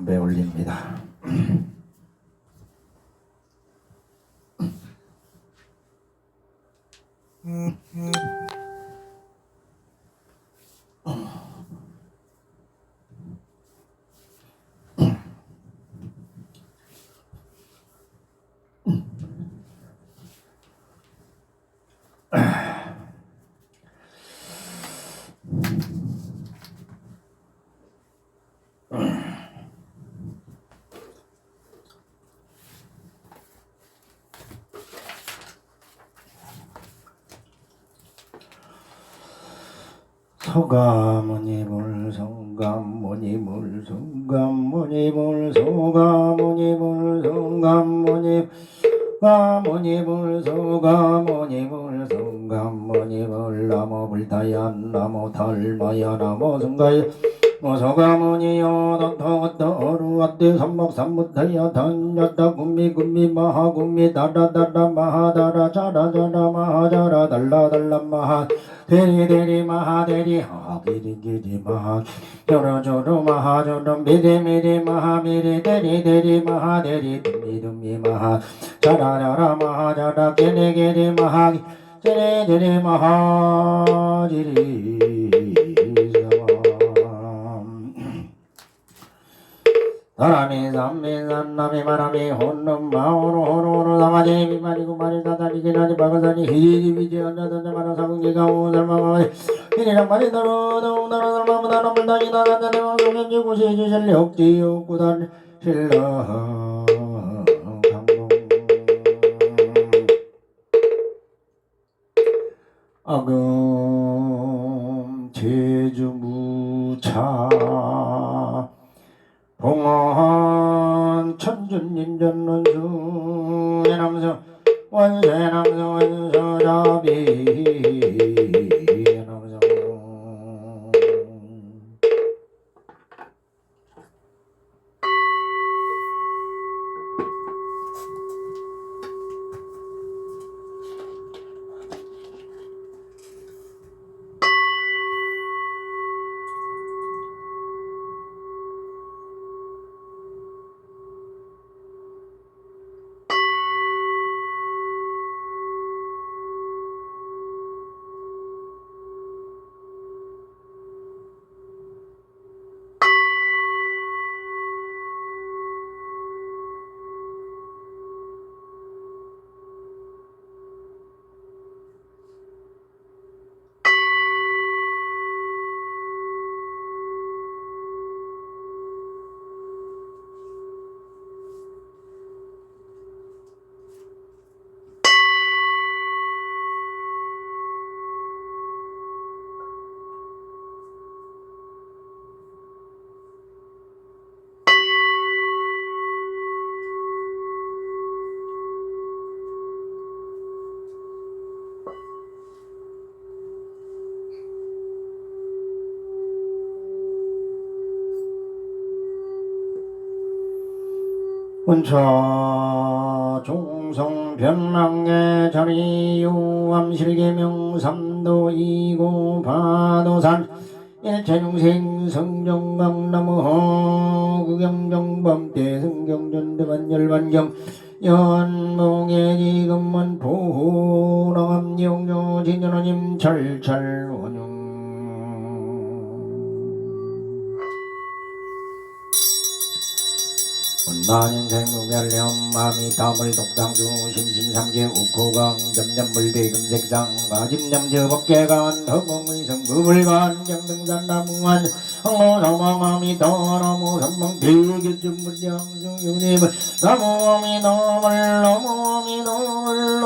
담배 올립니다. 소가모니불 성가모니불 성가모니불 소가모니불 성가모니 가모니불 소가모니불 성가모니불 나무 불타야 나무 달마야 나무 성가야 소가모니여 던터어루왔대 삼목삼무타야 단야다 군미 마하군미 다라다라 마하다라 자라자라 마하자라 달라달라 마하 대리 마하대리 하기리기리 마하 조로조로 마하조로 미리미리 마하미리 대리 마하대리 둠미 마하 자라자라 마하자라 게리게리 마하 제리 마하지리 사람이 삼미 산남이 마람이 혼놈 마오로 호로로 사마지 미마리고 마리 다다리긴 하지 바가사니 히지비지 언자던자 마라 사궁기가 오살마마이 히리랑 마리 나로 마무다로 물다니 나간다네 왕소면지 고시 주실리 억지 욕구단 실러 강동 아금 제주무차 봉헌 천준인전론수 해남성 원세남성 원서자비 해남성 원차 종성 변망의 자리요 암실계명 삼도이고 바도산 일체중생 성정강나무 구경정범대 성경전대반열반경 연몽의 지금은 보호랑암용료 진연호님 철철원용 만인생 무멸렴 마미 담을 독당주 심심삼계 우코강 점점물대 금색상 가짐냠저 법계간 허공의 성부불간 정등산 나무한 항모사망마미 더나무 삼방 대결점물량수 유님을 나무아미 너물 엄니다물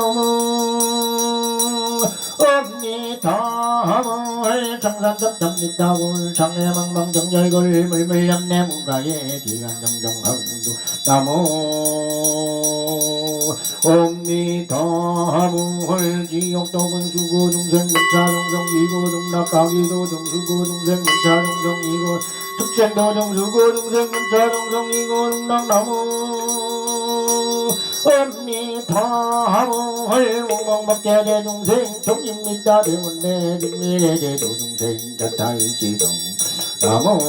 청산접잡니다굴 장래망망 정열걸 물물염내 무가에 기간정정강도 나무 엄니다물 지옥도군 수고 중생 문차정성 이고 등락가기도 정수고 중생 문차정성 이고 축생도 정수고 중생 문차정성 이고 등락나무 엄니다물 몽몽박제 대중생 종입니다 대문내 진미래 대도중생 자타일지동 나무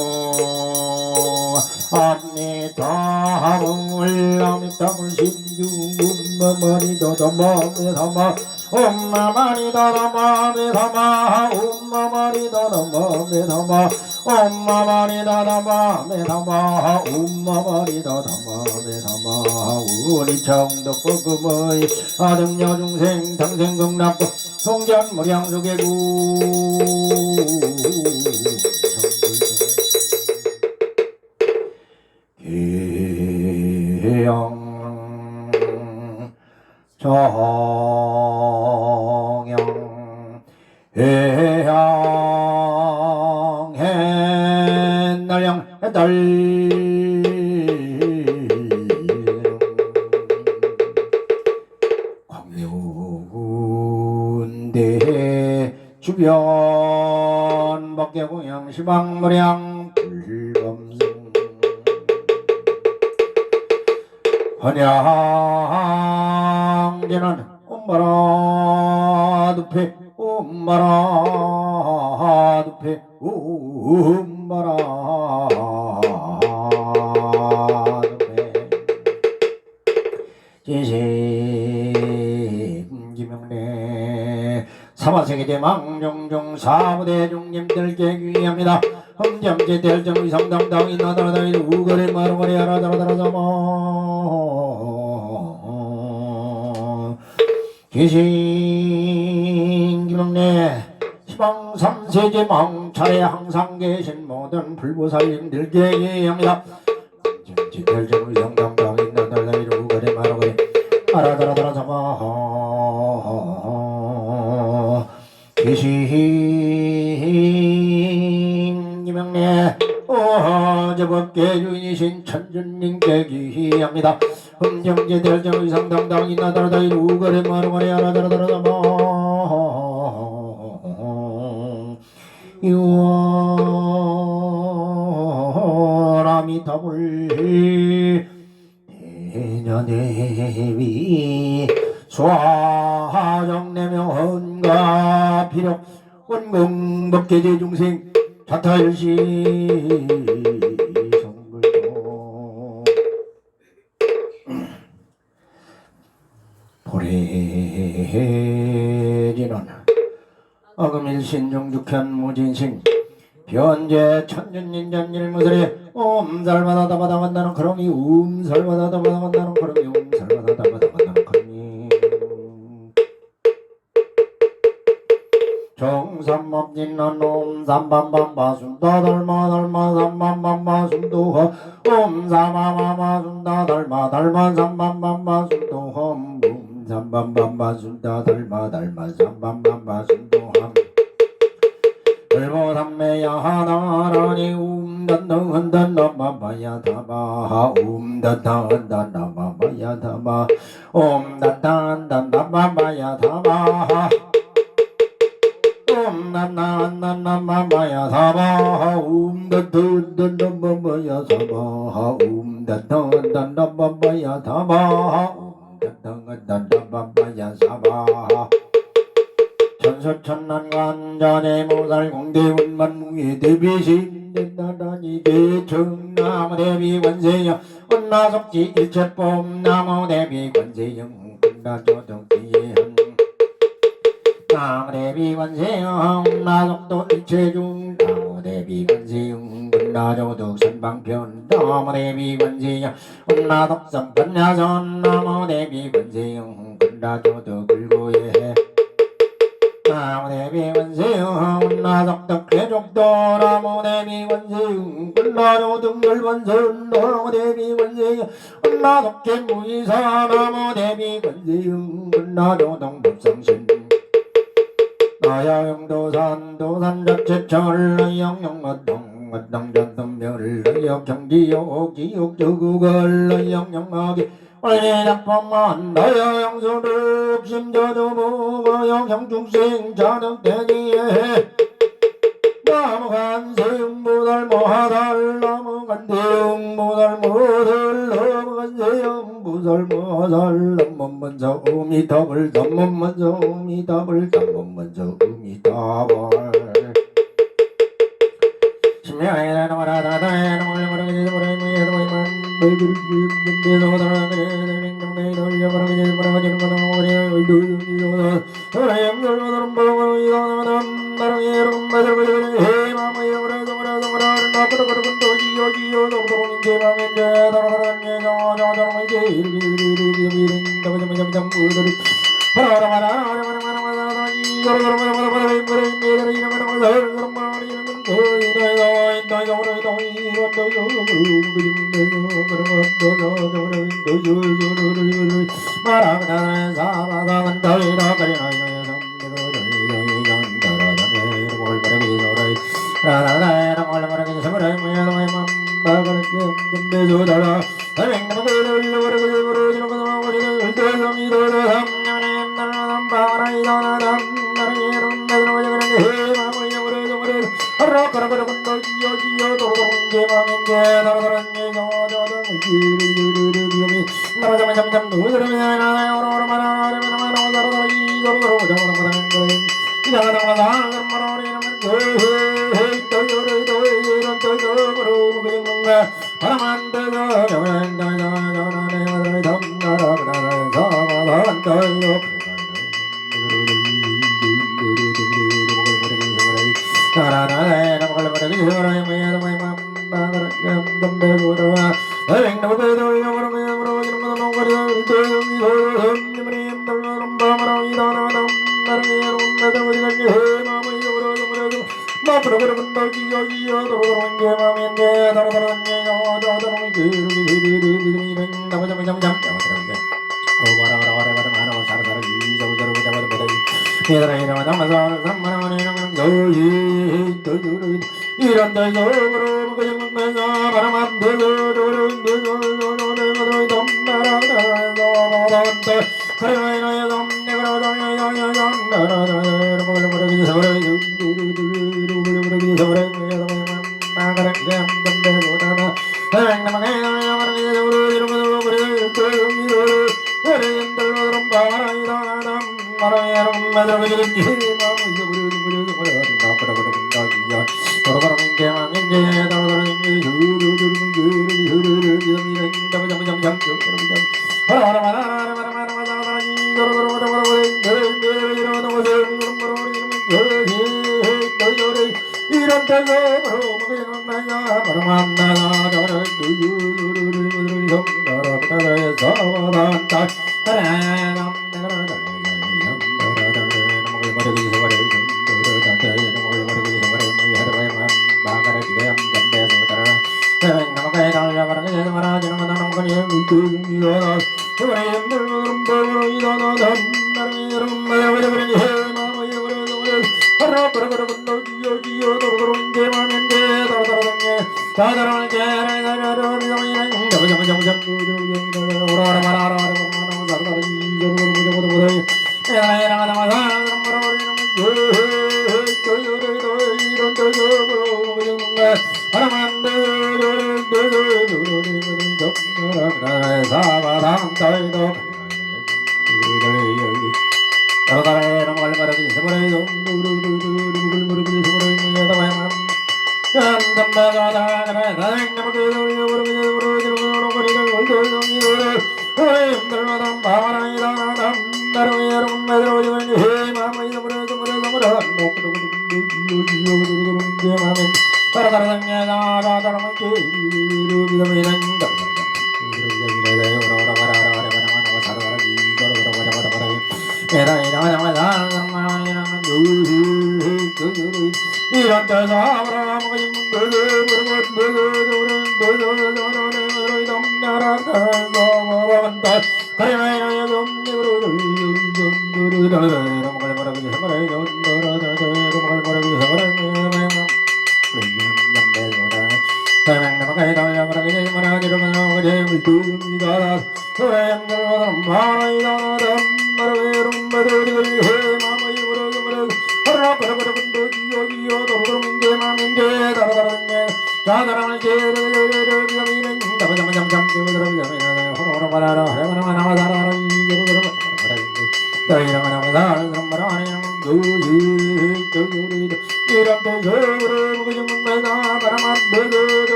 아미타불 아미타불 신주 엄마마리다다마메다마 엄마마리다다마메다마 엄마마리다다마메다마 엄마마리다다마메다마 엄마마리다다마메다마 우리 청덕법금의 아등여중생 당생극락법 송전무량수계구 기영 정영 해양 해날양 해달 광명운대 주변 법계공양 시방무량 불검승 헌양제는 엄마라 두페 엄마라 두페 엄마라 두페 제심지명래 사마세계대 망종종 사부대 중님들께 귀합니다. 험점제 대열정 위성당당이 나다라다이 우거래 마루거래 하라다라다라자마 계신 시방 삼세제 망차에 항상 계신 모든 불보살님들께 예합니다. 험점제 대열정 위성당당이 나다라다이 우거래 마루거래 하라다라다라자마 계신 김영래 어제법계 주인이신 천준님께 기합니다. 흠정제 대열정 의상당당이 나다라다이 우거래 마루거래 하라다라다라다마 유아라미타불 대녀대비 수화정내명헌가 피력 원공법계제 중생 자타일시 성불도 보래지는 어금일신 중죽현 무진신 변제 천년인전일무설에 옴살바다다바다간다는 그럼이 음살바다다바다간다는 그럼이 음살바다다바다간다는 그럼이 정삼법진난 옴삼밤밤바순다달마달마 삼밤밤바순도허 옴사마마마순다달마달마 삼밤밤바순도험 옴삼밤밤바순다달마달마 삼밤밤바순도험 불보삼매야 하나라니 옴단덩한단나마마야다마 옴단단단나마마야다마 옴단단단나마마야다마 옴단단단나마마야다마 옴단단단나마마야다마 옴단단단나마마야다마 옴단단단나마마야다마 천수천난관전의 모살공대운만무예 대비신된나라니 대청나무 대비관세영 온나속지 일체법 나무 대비관세영 끝나조덕기한 나무 대비관세영 온나속도 일체중 나무 대비관세영 끝나조덕 선방편 나무 대비관세영 온나속성 끝나선 나무 대비관세영 끝나조덕 글고예 나무대비관세음 나덕덕대족도 나무대비관세음 끝나조등글원선 나무대비관세음 나덕개무이사 나무대비관세음 끝나조동법성신 나야영도산 도산자체철 영영어동 전동별 기옥저국을 영영하게 원리작법만 나야영수득 심저두부가 영형중생 자덕대지에 나무간세음무설모하달 나무간대음무설모들 나무간세음무설모하달 남문먼저 우미답을 남문먼저 우미답을 남문먼저 우미답을 심야에 나무라다다에 나무를 모르게 Hare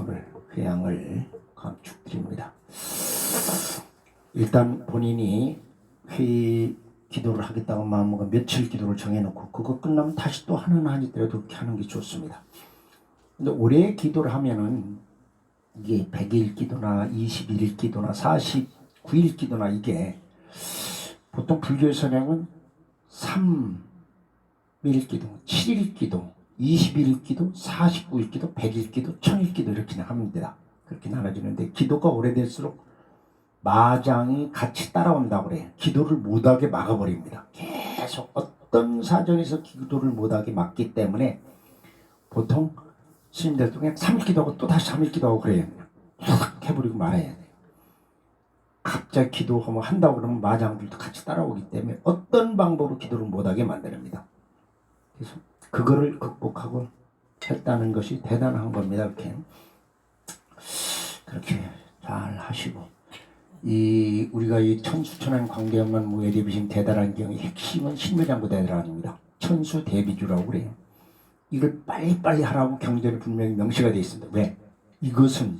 오늘 회양을 감축드립니다. 일단 본인이 회의 기도를 하겠다고 마음먹은 며칠 기도를 정해놓고 그거 끝나면 다시 또 하는 한이더라도 그렇게 하는 게 좋습니다. 근데 오래 기도를 하면은 이게 100일 기도나 21일 기도나 49일 기도나 이게 보통 불교의 선행은 3일 기도, 7일 기도, 21일 기도, 49일 기도, 100일 기도, 1000일 기도 이렇게 합니다. 그렇게 나눠지는데 기도가 오래될수록 마장이 같이 따라온다고 그래요. 기도를 못하게 막아버립니다. 계속 어떤 사정에서 기도를 못하게 막기 때문에 보통 스님들도 그냥 3일 기도하고 또 다시 3일 기도하고 그래요. 툭 해버리고 말아야 돼요. 갑자기 기도하면 한다고 그러면 마장들도 같이 따라오기 때문에 어떤 방법으로 기도를 못하게 만듭니다. 그래서 그거를 극복하고 했다는 것이 대단한 겁니다. 그렇게 잘 하시고 우리가 이 천수천안 광대역만 무예대비심 대단한 경의 핵심은 신묘장구 대단합니다. 천수대비주라고 그래요. 이걸 빨리빨리 하라고 경전에 분명히 명시가 되어 있습니다. 왜? 이것은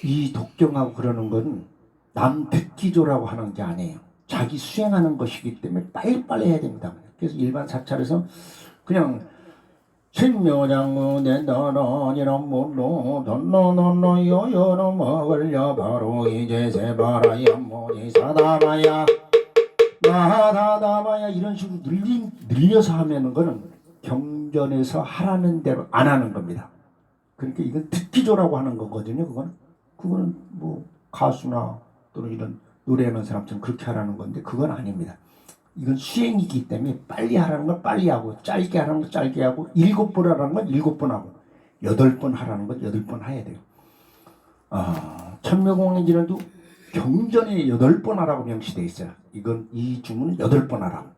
이 독경하고 그러는 건 남 듣기조라고 하는 게 아니에요. 자기 수행하는 것이기 때문에 빨리빨리 해야 됩니다. 그래서 일반 사찰에서 그냥 신묘장구 대단한 이런 물로 던노논노 요요로 먹을려 바로 이제 세바라야 모니 사다마야 나다다마야 이런 식으로 늘려서 하면은 거는 경전에서 하라는 대로 안 하는 겁니다. 그러니까 이건 듣기조라고 하는 거거든요. 그거는 뭐 가수나 또는 이런 노래하는 사람처럼 그렇게 하라는 건데 그건 아닙니다. 이건 수행이기 때문에 빨리 하라는 건 빨리 하고 짧게 하라는 건 짧게 하고 7번 하라는 건 7번 하고 8번 하라는 건 8번 해야 돼요. 천묘공행진을도 경전에 8번 하라고 명시되어 있어요. 이 주문은 8번 하라고.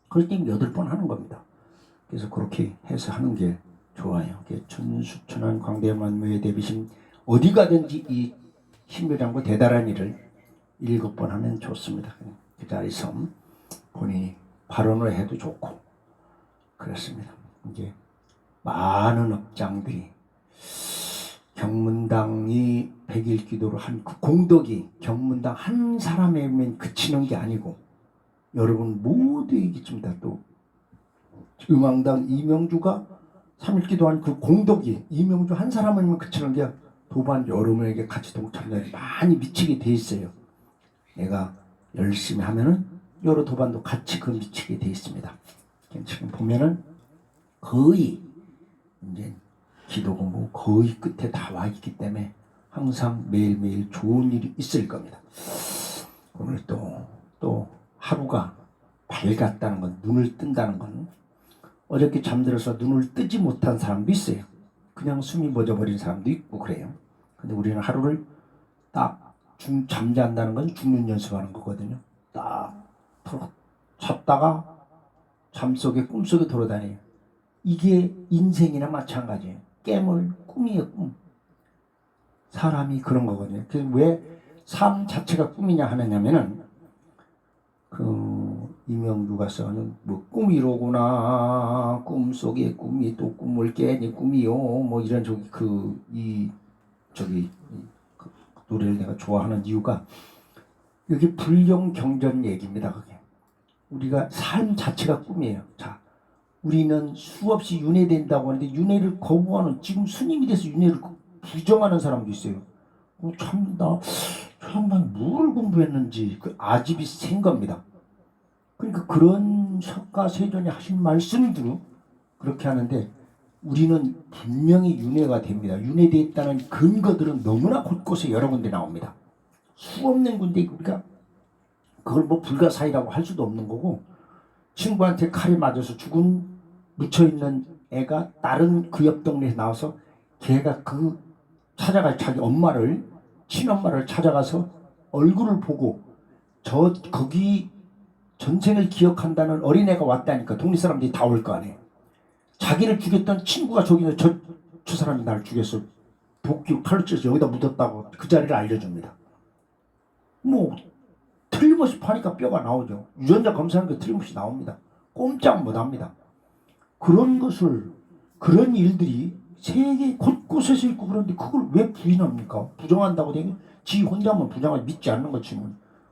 그럴 때 8번 하는 겁니다. 그래서 그렇게 해서 하는 게 좋아요. 천수천안 광대만무의 대비심 어디 가든지 이 신묘장구 대단한 일을 7번 하면 좋습니다. 그 자리에서 본인이 발언을 해도 좋고 그렇습니다. 이제 많은 업장들이 경문당이 100일 기도를 한 그 공덕이 경문당 한 사람에만 그치는 게 아니고 여러분 모두에게쯤다. 또 응왕당 이명주가 3일 기도한 그 공덕이 이명주 한 사람에만 그치는 게 도반 여러분에게 같이 동참자들이 많이 미치게 돼 있어요. 내가 열심히 하면은 여러 도반도 같이 그 미치게 돼 있습니다. 지금 보면은 거의 이제 기도 공부 거의 끝에 다 와 있기 때문에 항상 매일매일 좋은 일이 있을 겁니다. 오늘 또 하루가 밝았다는 건, 눈을 뜬다는 건 어저께 잠들어서 눈을 뜨지 못한 사람도 있어요. 그냥 숨이 멎어버린 사람도 있고 그래요. 근데 우리는 하루를 딱 잠잔다는 건 죽는 연습하는 거거든요. 딱 잤다가 잠속에 꿈속에 돌아다녀요. 이게 인생이나 마찬가지예요. 깨물 꿈이에요. 꿈. 사람이 그런 거거든요. 그래서 왜 삶 자체가 꿈이냐 하느냐면은 이명주가 써는 뭐 꿈이로구나 꿈속에 꿈이 또 꿈을 깨니 꿈이요 뭐 이런 그 노래를 내가 좋아하는 이유가 이게 불경 경전 얘기입니다. 그게 우리가 삶 자체가 꿈이에요. 자, 우리는 수없이 윤회된다고 하는데 윤회를 거부하는 지금 스님이 돼서 윤회를 부정하는 사람도 있어요. 저 양반이 뭘 공부했는지 그 아집이 센 겁니다. 그러니까 그런 석가세존이 하신 말씀들로 그렇게 하는데 우리는 분명히 윤회가 됩니다. 윤회되어 있다는 근거들은 너무나 곳곳에 여러 군데 나옵니다. 수없는 군데 우리가 그걸 뭐 불가사의라고 할 수도 없는 거고 친구한테 칼에 맞아서 죽은 묻혀있는 애가 다른 그 옆 동네에 나와서 걔가 찾아가 자기 엄마를 친엄마를 찾아가서 얼굴을 보고 거기 전생을 기억한다는 어린애가 왔다니까 동네 사람들이 다 올 거 아니에요. 자기를 죽였던 친구가 저기는 저 사람이 나를 죽였어. 도끼로 칼로 찔러서 여기다 묻었다고 그 자리를 알려줍니다. 뭐 틀림없이 파니까 뼈가 나오죠. 유전자 검사하는 게 틀림없이 나옵니다. 꼼짝 못합니다. 그런 일들이 세계 곳곳에서 있고 그런데 그걸 왜 부인합니까? 부정한다고 되게 지 혼자만 부정하지 믿지 않는 거지 뭐.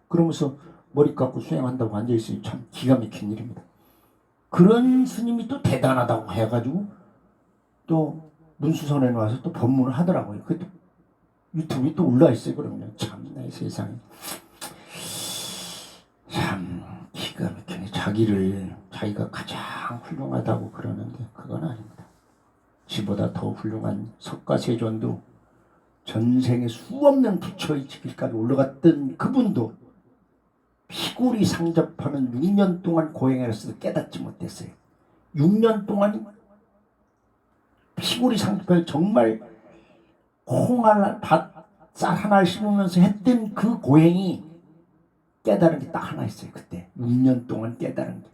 그러면서 머리 깎고 수행한다고 앉아있으니 참 기가 막힌 일입니다. 그런 스님이 또 대단하다고 해가지고 또 문수선에 와서 또 법문을 하더라고요. 그것도 유튜브에 또 올라와 있어요. 그러면 참내 세상에 참 기가 막히네. 자기가 가장 훌륭하다고 그러는데 그건 아닙니다. 지보다 더 훌륭한 석가세존도 전생에 수없는 부처의 지길까지 올라갔던 그분도 피골이 상접하는 6년 동안 고행해서도 깨닫지 못했어요. 6년 동안 피골이 상접해 정말 콩알 밭쌀 하나 심으면서 했던 그 고행이 깨달은 게 딱 하나 있어요. 그때 6년 동안 깨달은 게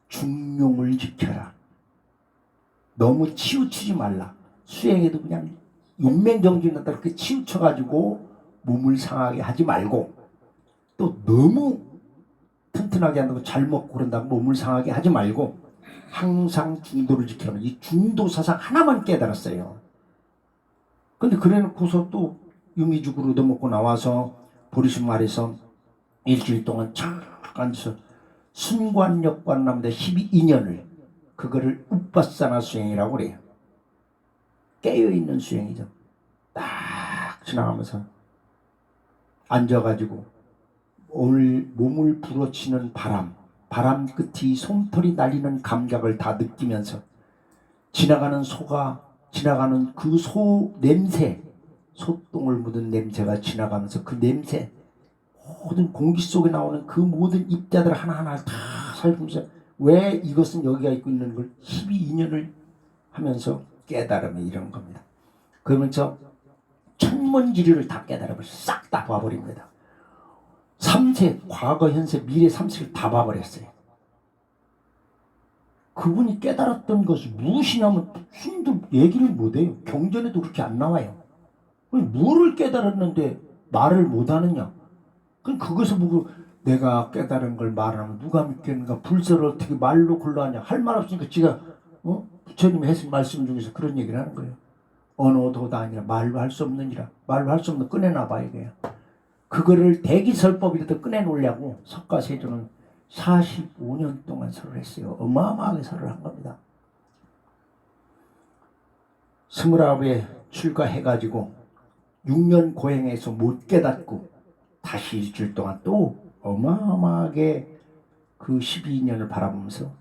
중용을 지켜라. 너무 치우치지 말라. 수행에도 그냥 용맹정진하다 그렇게 치우쳐가지고 몸을 상하게 하지 말고 또 너무 튼튼하게 한다고 잘 먹고 그런다고 몸을 상하게 하지 말고 항상 중도를 지켜라. 이 중도 사상 하나만 깨달았어요. 근데 그래놓고서 또 유미죽으로 얻어먹고 나와서 보리심 아래서 일주일 동안 쫙 앉아서 순관역관남대 12년을 그거를 우빠사나 수행이라고 그래요. 깨어있는 수행이죠. 딱 지나가면서 앉아가지고 오늘 몸을 불어치는 바람 끝이 솜털이 날리는 감각을 다 느끼면서 지나가는 소가 지나가는 그 소 냄새, 소똥을 묻은 냄새가 지나가면서 그 냄새 모든 공기 속에 나오는 그 모든 입자들 하나하나 다 살피면서 왜 이것은 여기가 있고 있는 걸 12년을 하면서 깨달음에 이런 겁니다. 그러면서 천문지리를 다 깨달음을 싹 다 봐버립니다. 3세, 과거, 현세, 미래 3세를 다 봐버렸어요. 그분이 깨달았던 것이 무엇이냐면 힘도 얘기를 못해요. 경전에도 그렇게 안 나와요. 뭐를 깨달았는데 말을 못하느냐. 그럼 그것을 보고 내가 깨달은 걸 말하면 누가 믿겠는가. 불서를 어떻게 말로 곤란하냐. 할 말 없으니까 지가 부처님이 하신 말씀 중에서 그런 얘기를 하는 거예요. 언어도가 아니라 말로 할 수 없느니라. 말로 할 수 없는 꺼내놔봐 이거야. 그거를 대기설법이라도 꺼내놓으려고 석가세존은 45년 동안 설을 했어요. 어마어마하게 설을 한 겁니다. 29에 출가해가지고 6년 고행해서 못 깨닫고 다시 일주일 동안 또 어마어마하게 그 12년을 바라보면서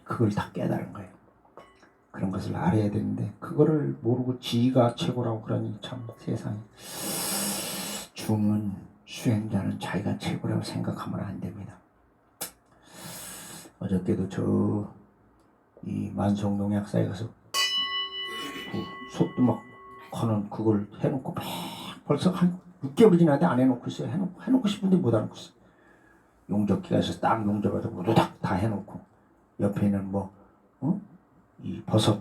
그걸 다 깨달은 거예요. 그런 것을 알아야 되는데 그거를 모르고 지가 최고라고 그러니 참 세상에 중은 수행자는 자기가 최고라고 생각하면 안 됩니다. 어저께도 저 이 만성농약사에 가서 그 소뚜막 커는 그걸 해놓고 벌써 한 6개월이 지났는데 안 해놓고 있어요. 해놓고 싶은데 못 해놓고 있어요. 용접기가 있어서 딱 용접해서 우두닥 다 해놓고 옆에는 이 버섯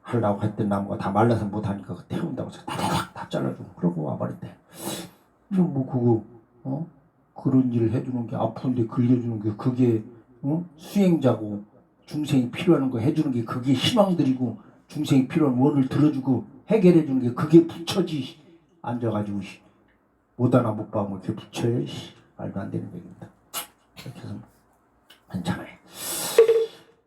하려고 했던 나무가 다 말라서 못하니까 태운다고 해서 다다닥 다 잘라주고 그러고 와버렸대. 그거 그런 일을 해주는 게 아픈데 걸려주는 게 그게 수행자고 중생이 필요한 거 해주는 게 그게 희망들이고 중생이 필요한 원을 들어주고 해결해주는 게 그게 부처지. 앉아가지고 못 하나 못 봐 뭐 이렇게 부처에 말도 안 되는 얘기입니다. 이렇게 해서 괜찮아요.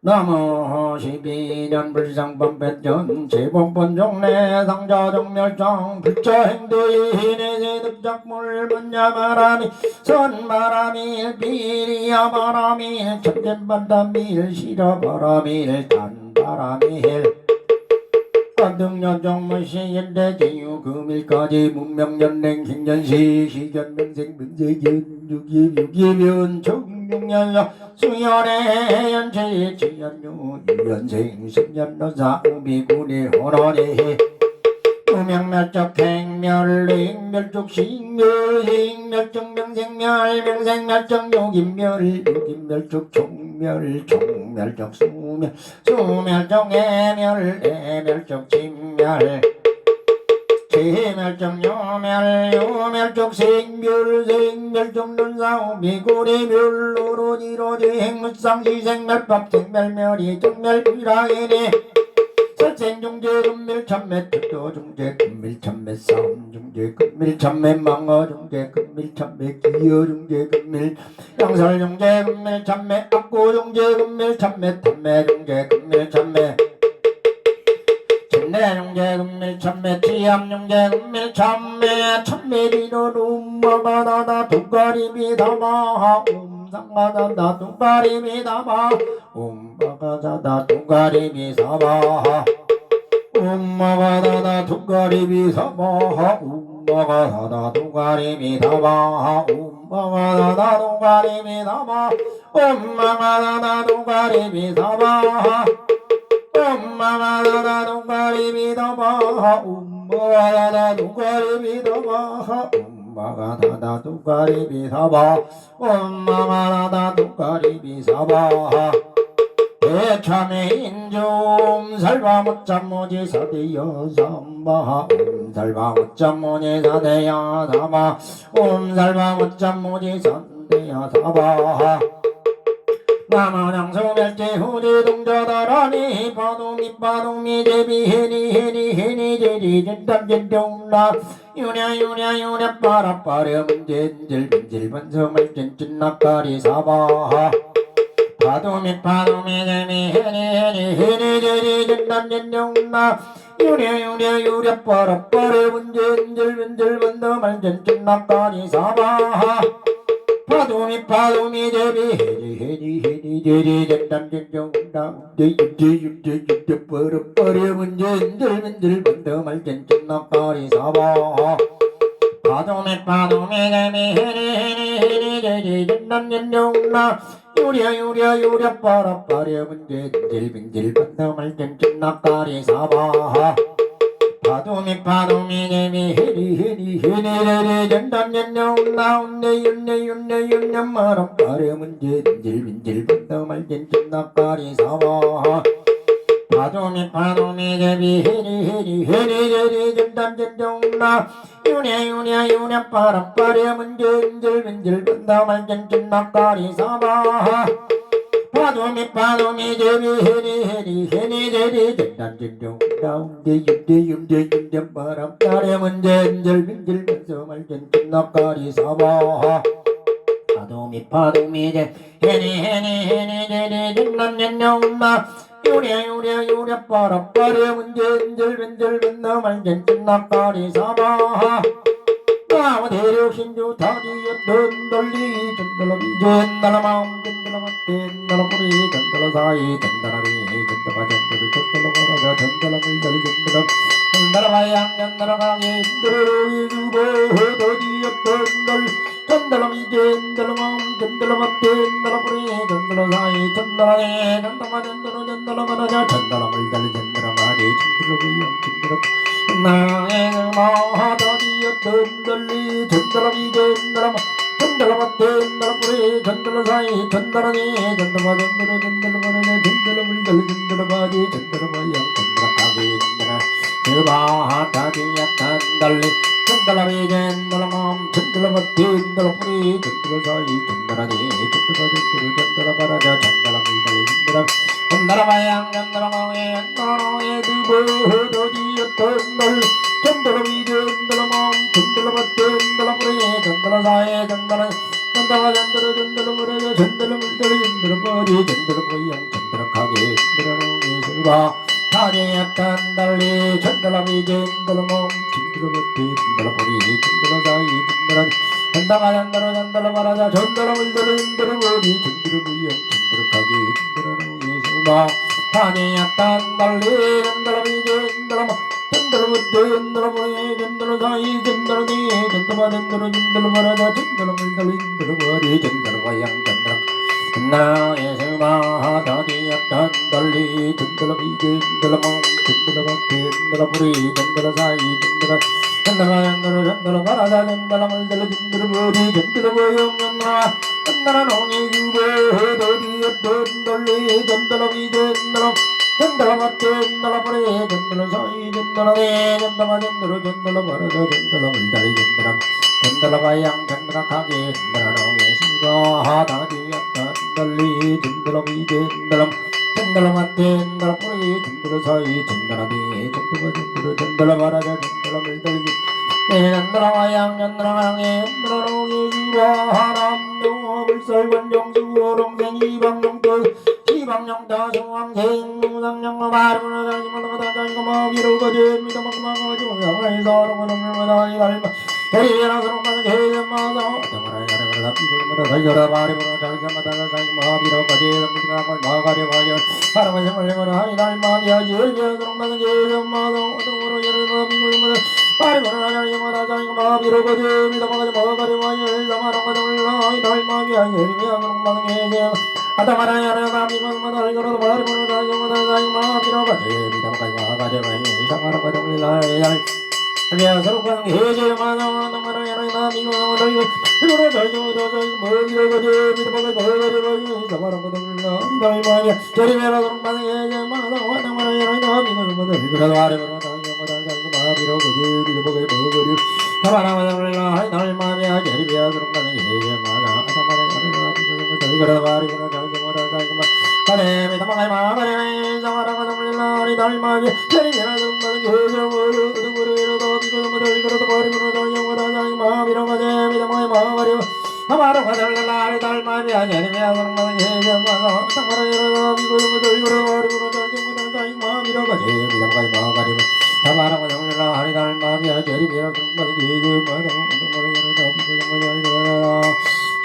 나무 12년 불상범배전 제본본종내 상자정멸정 불처행도인의 득작물 문야바람이 선바람이 비리야바람이 천진반담일 시러바람이 단바람이 관등년정문시인대 제유금일까지 문명연냉 행년시 시견명생 문세견 유기변 정육년여 수연의 연체 지연유 유연생 생년노사 우비군의 호론이 무명멸적 행멸링 멸족식멸 행멸적 명생멸 명생멸적 욕인멸 욕인멸적 총멸 총멸적 수멸 수멸적 애멸 애멸적 진멸 제멸적 요멸 요멸적 생멸 생멸적 눈사오 미고리멸 노로지로지 행무상시 생멸법 생멸멸이 정멸 비라이니 발생중재 금밀참매 특도중재 금밀참매 싸움중재 금밀참매 망어중재 금밀참매 기여중재 금밀 양설중재 금밀참매 악고중재 금밀참매 탐매중재 금밀참매 진내중재 금밀참매 치암중재 금밀참매 참매리노 음마가다다 두가리비다마 음상가다다 두가리비다마 음마가다다 두가리비사마 음마가다다 두가리비사마 음마가다다 두가리비사마 음마가다다 두가리비사마 음마가다다 두가리비사마 엄마가다다 동가리비다마 엄마가다다 동가리비다마 엄마가다다 동가리비사바 엄마가다다 동가리비사바 대참의 인중 살바못잠모지 사대여 삼바 살바못잠모지 사대여 사바 살바못잠모지 사대여 사바 나마장소멸제 후지 동자다라니 파동미 파동미 제비 해니 제리 전담전정나 유냐 빠라빠려 문제질 번성을 전진낙가리 사바 파동미 제비 해니 제리 전담전정나 유냐 빠라빠려 문제질 번성을 전진낙가리 사바 파도미 제비 해니 제리 전담전정나 유제 버려 문제들 번더말 전진낙가리 사바 파도미 제비 해니 제리 전담전정나 유랴 빠라빠려 문제들 번더말 전진낙가리 사바 파도미 제비 해니 제리 전담전정나 윤내 마람 빠려 문제들 번더말 전진낙가리 사바 파도미 제비 해니 제리 전담전정나 유냐 빠라빠려 문제들 번더말 전진낙가리 사바 파도미 제비 해니 제리 전담전정나 윤대 바람따래 문제들 번더말 전진낙가리 사바 파도미 제 해니 제리 전담전정나 유랴 빠라빠려 문제들 번더말 전진낙가리 사바 나와 대륙신주 다리였던 dolli 전달라비 전달라마음 전달라맛된 달라뿌리 전달라사이 전달라비 전달라전달을 전달라거라자 전달라물달리 전달라 전달라바양 전달라가게 전달라기 주보 더디였던 dolli 전달라비 전달라마음 전달라맛된 달라뿌리 전달라사이 전달라네 전달라마전달라전달라거라자 전달라물달리 전달라가게 전달라고양 전달라 나의 마하다디였던 dolli 전달라비 전달라마 전달라맛된 달라뿌리 전달라사이 전달라네 전달라전달라전달라마네 전달라물달리 전달라바지 전달라바양 전달라가게 전달라 그바하다디였던 dolli 전달라비 전달라맘 전달라맛된 달라뿌리 전달라사이 전달라네 전달라전달라 전달라바라자 전달라물달리 전달라 전달라바양 전달라마에 전달라노에 두보 더디였던 dolli 전달라비 전달라맘 전달라맛된 달라뿌리 전달라사이 전달라 전달라물달리 전달라바지 전달라보양 전달라가게 전달라노에 두보 다리였던 dolli 전달라비 전달라맘 전달라맛된 달라뿌리 전달라사이 전달라 전달라바라자 전달라물달리 전달라보지 전달라보양 전달라가게 전달라노에 두보 다니였던 dolli 전달라비 전달라마 전달라못된 달라보니 전달라사이 전달라니 전달라바라자 전달라물달리 전달라바리 전달라바양 전달라 나의 스마하다디였던 dolli 전달라비 전달라맘 전달라못된 달라뿌리 전달라사이 전달라바라자 전달라물달리 전달라바리 전달라바양 전달라 전달라노니 주보 더디였던 dolli 전달라비 전달라 전달라맛된 달라뿌리 전달라사이 전달라네 전달라바라자 전달라물달리 전달라 전달라바양 전달라가게 전달라노에 수가하다디였던 dolli 전달라비 전달라 전달라 맞대 전달라 뿌리 전달라 사이 전달라 뒤 전달라 전달라 말하자 전달라 물들기 전달라 와양 전달라 강에 전달라 농이 주라하람 불설관정수 어롱생 이방용도 이방용다 성왕생 무상영어 말하는 자기마다 뭐 비로거듭니다 막막하지 못하면 서로는 이달마 대리라 서로만 개마다 정말 가려라 비고마다 살려라 말이보다 자기마다 자기마 비로거듭 듭니다 마가려 가려 바람을 생활해보라 이달마 비하지 서로만 개마다 어둠으로 열어라 비고마다 말이보다 자기마다 자기마 비로거듭니다 마가려 가려 사마랑가 돌라 이달마 비하지 서로만 개마다 아다마라 야라다 비고마다 이거로 말이보다 자기마다 자기마 비로거듭니다 마가려 가려 사마랑가 돌라 서로가 해제마나 나마라 야라나 미고마다 이거로 자기마다 자기마 비로거듭니다 마가려 가려 사마랑가 돌라 이달마 저리메라 서로만 해제마나 나마라 야라나 미고마다 이거로 말이보다 자기마다 자기마 비로거듭니다 마가려 사마랑가 돌라 이달마 비하지 서로만 해제마나 아다마라 야라나 비고마다 이거로 말이보다 자기마다 자기마 가래 미타마가이마 가래 사마랑가 돌라 이달마 저리메라 서로만 해제마나 아마로 가달라 달마비 아니야 정말 예정마다 상마라여라 비고도 이거로 머리로 달정마다 다이마 미라가제 미담가이 마가리 다마라고 정말라 하리 달마비 아니야 정말 예정마다 정말 예정마다 비고도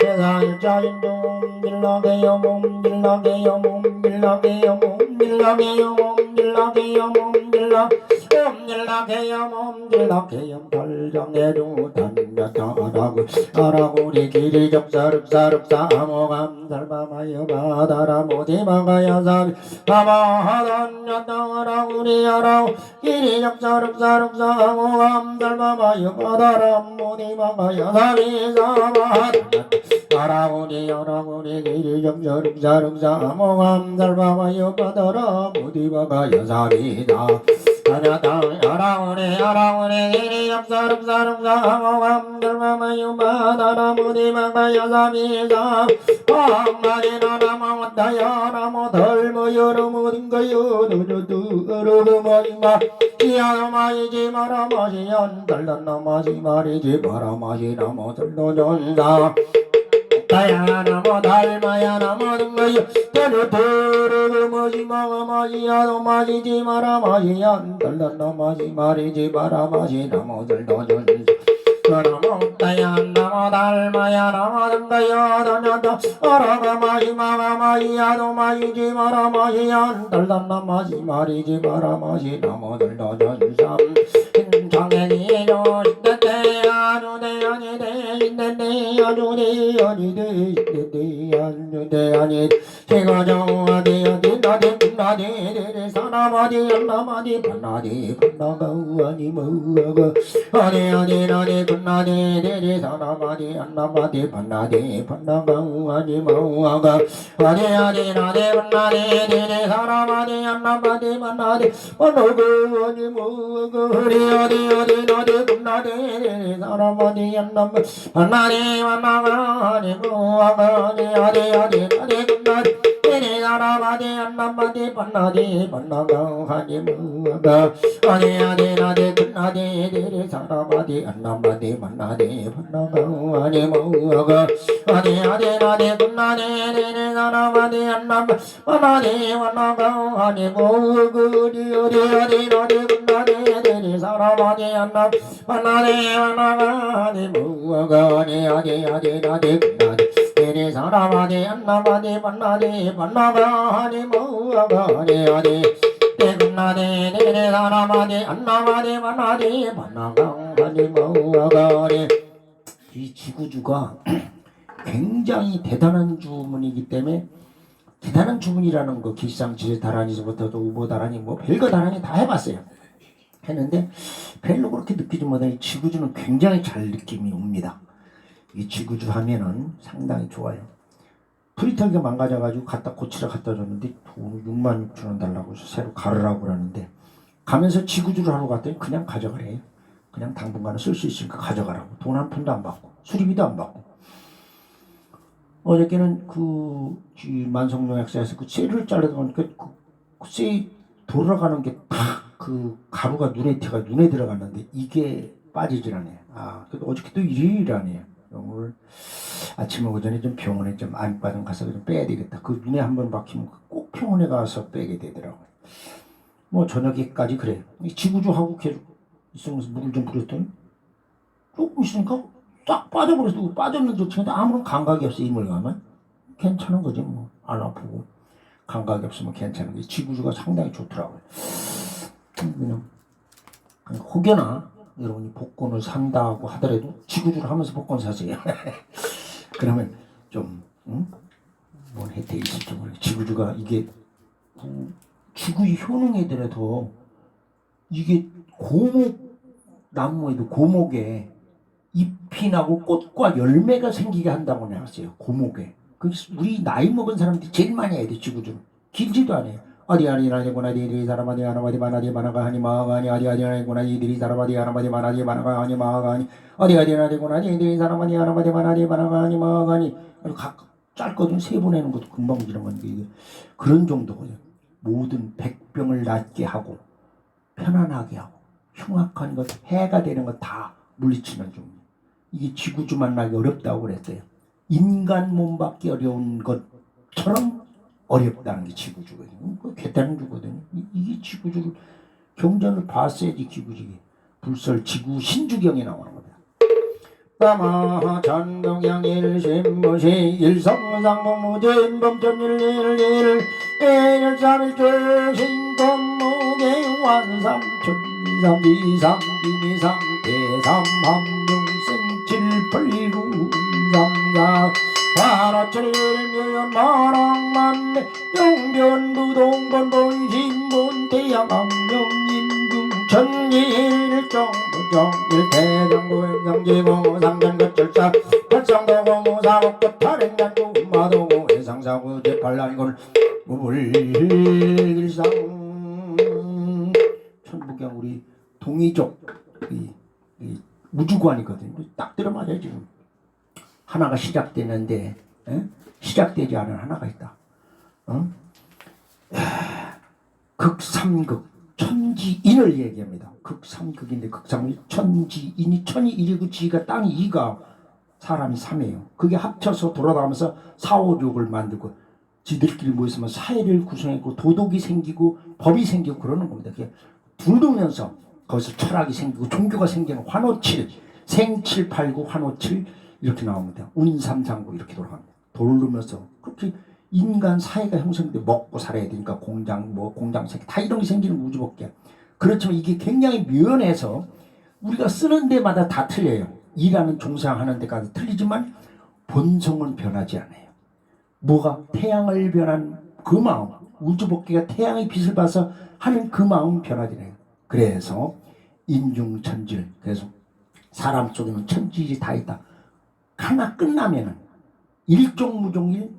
세상 일자인종 밀라게요 몸 밀라게요 몸 밀라게요 몸 밀라게요 몸 밀라게요 몸 밀라 밀라게요 몸 밀라게요 달정해도 단야타라고 아라고리 길이 적사륵사륵사 아모감 살바마여 바다라 모디마가야 사비 바마하단야타라고리 아라고 길이 적사륵사륵사 아모감 살바마여 바다라 모디마가야 사비 사바하단 아라고니 아라고니 길이 적사륵사륵사 아모감 살바마여 바다라 모디마가 여사비다 하나다 아라고니 아라고니 길이 적사륵사륵사 아모감 살바마여 바다라 모디마가 여사비다 방마리 나라마 왔다야 나모 덜모여러 모든가요 두두두어르르 마지마 이야마이지 마라 마시연 달단나 마시 마리지 마라 마시 나모 들도전다 다야 나모 달마야 나모 등가요 두두두어르르 마지마 마시야도 마시지 마라 마시연 달단나 마시 마리지 마라 마시 나모 들도전다 나모 다야 나모 달마야 나모 등가요 다냐다 아라가 마시 마마 마시야도 마시지 마라 마시연 달단나 마시 마리지 마라 마시 나모 들도전삼 인창애니요 신대대 아주대 아니대 신대대 아주대 아니대 신대대 아주대 아니 제가정 아디 아디 나디 나디 데데 사나마디 안나마디 반나디 반나가 아니 뭐가 아디 아디 나디 반나디 데데 사나마디 안나마디 반나디 반나가 아니 뭐가 아디 아디 나디 반나디 데데 사나마디 안나마디 반나디 반나가 아니 뭐가 어디 나디 군나디 사람아디 안남 안나디 만나가 아니 뭐가 아니 나디 군나디 내 사람아디 안남아디 반나디 반나가 아니 뭐가 아니 나디 군나디 내 사람아디 안남아디 반나디 반나가 아니 뭐가 아니 나디 군나디 내 사람아디 안남 반나디 반나가 아니 뭐가 어디 나디 군나디 내 사람아디 안남 반나디 반나가니 뭐가니 아디 나디 군나디 내 사람아디 안남아디 반나디 반나가니 뭐가니 아디 내 군나디 내 사람아디 안남아디 반나디 반나가니 뭐가니 이 지구주가 굉장히 대단한 주문이기 때문에 대단한 주문이라는 거 기상지뢰 다란이서부터도 우보 다란이 뭐 별거 다란이 다 해봤어요. 했는데 별로 그렇게 느끼지 못해. 이 지구주는 굉장히 잘 느낌이 옵니다. 이 지구주 하면은 상당히 좋아요. 프리터기가 망가져가지고 갖다 고치러 갖다 줬는데 돈 6만 6천 원 달라고 해서 새로 가르라고 그러는데 가면서 지구주를 하러 갔더니 그냥 가져가래요. 그냥 당분간은 쓸 수 있으니까 가져가라고. 돈 한 푼도 안 받고 수리비도 안 받고. 어저께는 그 만성농약사에서 그 쇠를 자르다 보니까 그 글쎄 돌아가는 게 딱 그 가루가 눈에 들어갔는데 이게 빠지질 않아요. 아, 그래도 어저께 또 일요일이라네요. 오늘 아침 오기 전에 좀 병원에 좀 안과 좀 가서 좀 빼야 되겠다. 그 눈에 한번 박히면 꼭 병원에 가서 빼게 되더라고요. 뭐 저녁에까지 그래요. 지구주하고 계속 있으면서 물을 좀 뿌렸더니 조금 있으니까 싹 빠져버렸어. 빠졌는 좋지만 아무런 감각이 없어. 이물 가면 괜찮은 거지 뭐. 안 아프고 감각이 없으면 괜찮은 게 지구주가 상당히 좋더라고요. 그냥 혹여나 여러분이 복권을 산다고 하더라도 지구주를 하면서 복권 사세요. 그러면 좀 뭔 혜택이 있을지 모르겠어요. 지구주가 이게 지구의 효능에 대해서 이게 고목 나무에도 고목에 잎이 나고 꽃과 열매가 생기게 한다고 나왔어요. 고목에. 그래서 우리 나이 먹은 사람들이 제일 많이 해야 돼. 지구주는 길지도 않아요. 어디 아니구나 이들이 사람 어디 하나마디 만하디 만화가 하니 마가 하니 어디 아니구나 이들이 사람 어디 하나마디 만하디 만화가 하니 마가 하니 어디 아니구나 이들이 사람 어디 하나마디 만하디 만화가 하니 마가 하니 각 짧거든. 세 번 해는 것도 금방 지나가는 게 그런 정도거든요. 모든 백병을 낫게 하고 편안하게 하고 흉악한 것 해가 되는 것 다 물리치는 중. 이게 지구주 만나기 어렵다고 그랬어요. 인간 몸 받기 어려운 것처럼 어렵다는 게 지구주거든요. 그 괴탄 주거든요. 이게 지구주를 경전을 봤어야지. 지구주기 불설 지구 신주경에 나오는 겁니다. 따마 전동양일심무시 일성상공무진 범전일일일 일삼일절 신건무계 완삼천 이삼이삼 이미삼 대삼함룡생칠팔구 삼사 화라철일묘연 마랑만내 용변부동본본신본 대양암명인중 천일정부정일대장부행상제공무 상전거철사 발상도공무 사목부탈행난구 마도공 해상사구 제팔난골 무불일상 천부경 우리 동이족 이 우주관이거든요. 딱 들어맞아요. 지금 하나가 시작되는데 시작되지 않은 하나가 있다. 극삼극 천지인을 얘기합니다. 극삼극인데 극삼이 천지인이 천이 1이고 지가 땅이 2가 사람이 3이에요. 그게 합쳐서 돌아가면서 사오족을 만들고 지들끼리 모였으면 사회를 구성했고 도덕이 생기고 법이 생기고 그러는 겁니다. 그게 둘르면서 거기서 철학이 생기고 종교가 생기는 환호칠 생칠팔구 환호칠 이렇게 나옵니다. 운삼상구 이렇게 돌아갑니다. 돌르면서 그렇게 인간 사회가 형성돼 먹고 살아야 되니까 공장 공장 다 이런 게 생기는 우주법계. 그렇지만 이게 굉장히 묘연해서 우리가 쓰는 데마다 다 틀려요. 일하는 종사하는 데까지 틀리지만 본성은 변하지 않아요. 뭐가 태양을 변한 그 마음, 우주법계가 태양의 빛을 봐서 하는 그 마음은 변하지 않아요. 그래서 인중천질, 그래서 사람 속에는 천지일이 다 있다. 하나 끝나면은 일종무종일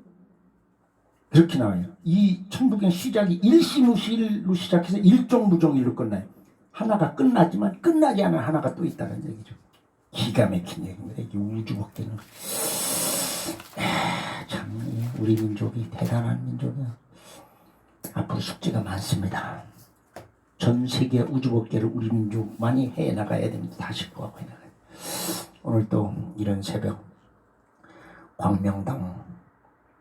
그렇게 나와요. 이 천부경 시작이 일시무실로 시작해서 일종무종일로 끝나요. 하나가 끝나지만 끝나지 않은 하나가 또 있다는 얘기죠. 기가 막힌 얘기입니다. 이 우주법계는 참 우리 민족이 대단한 민족이야. 앞으로 숙제가 많습니다. 전 세계 우주법계를 우리 민족만이 해나가야 됩니다. 다시 구하고 해나가요. 오늘 또 이런 새벽 광명당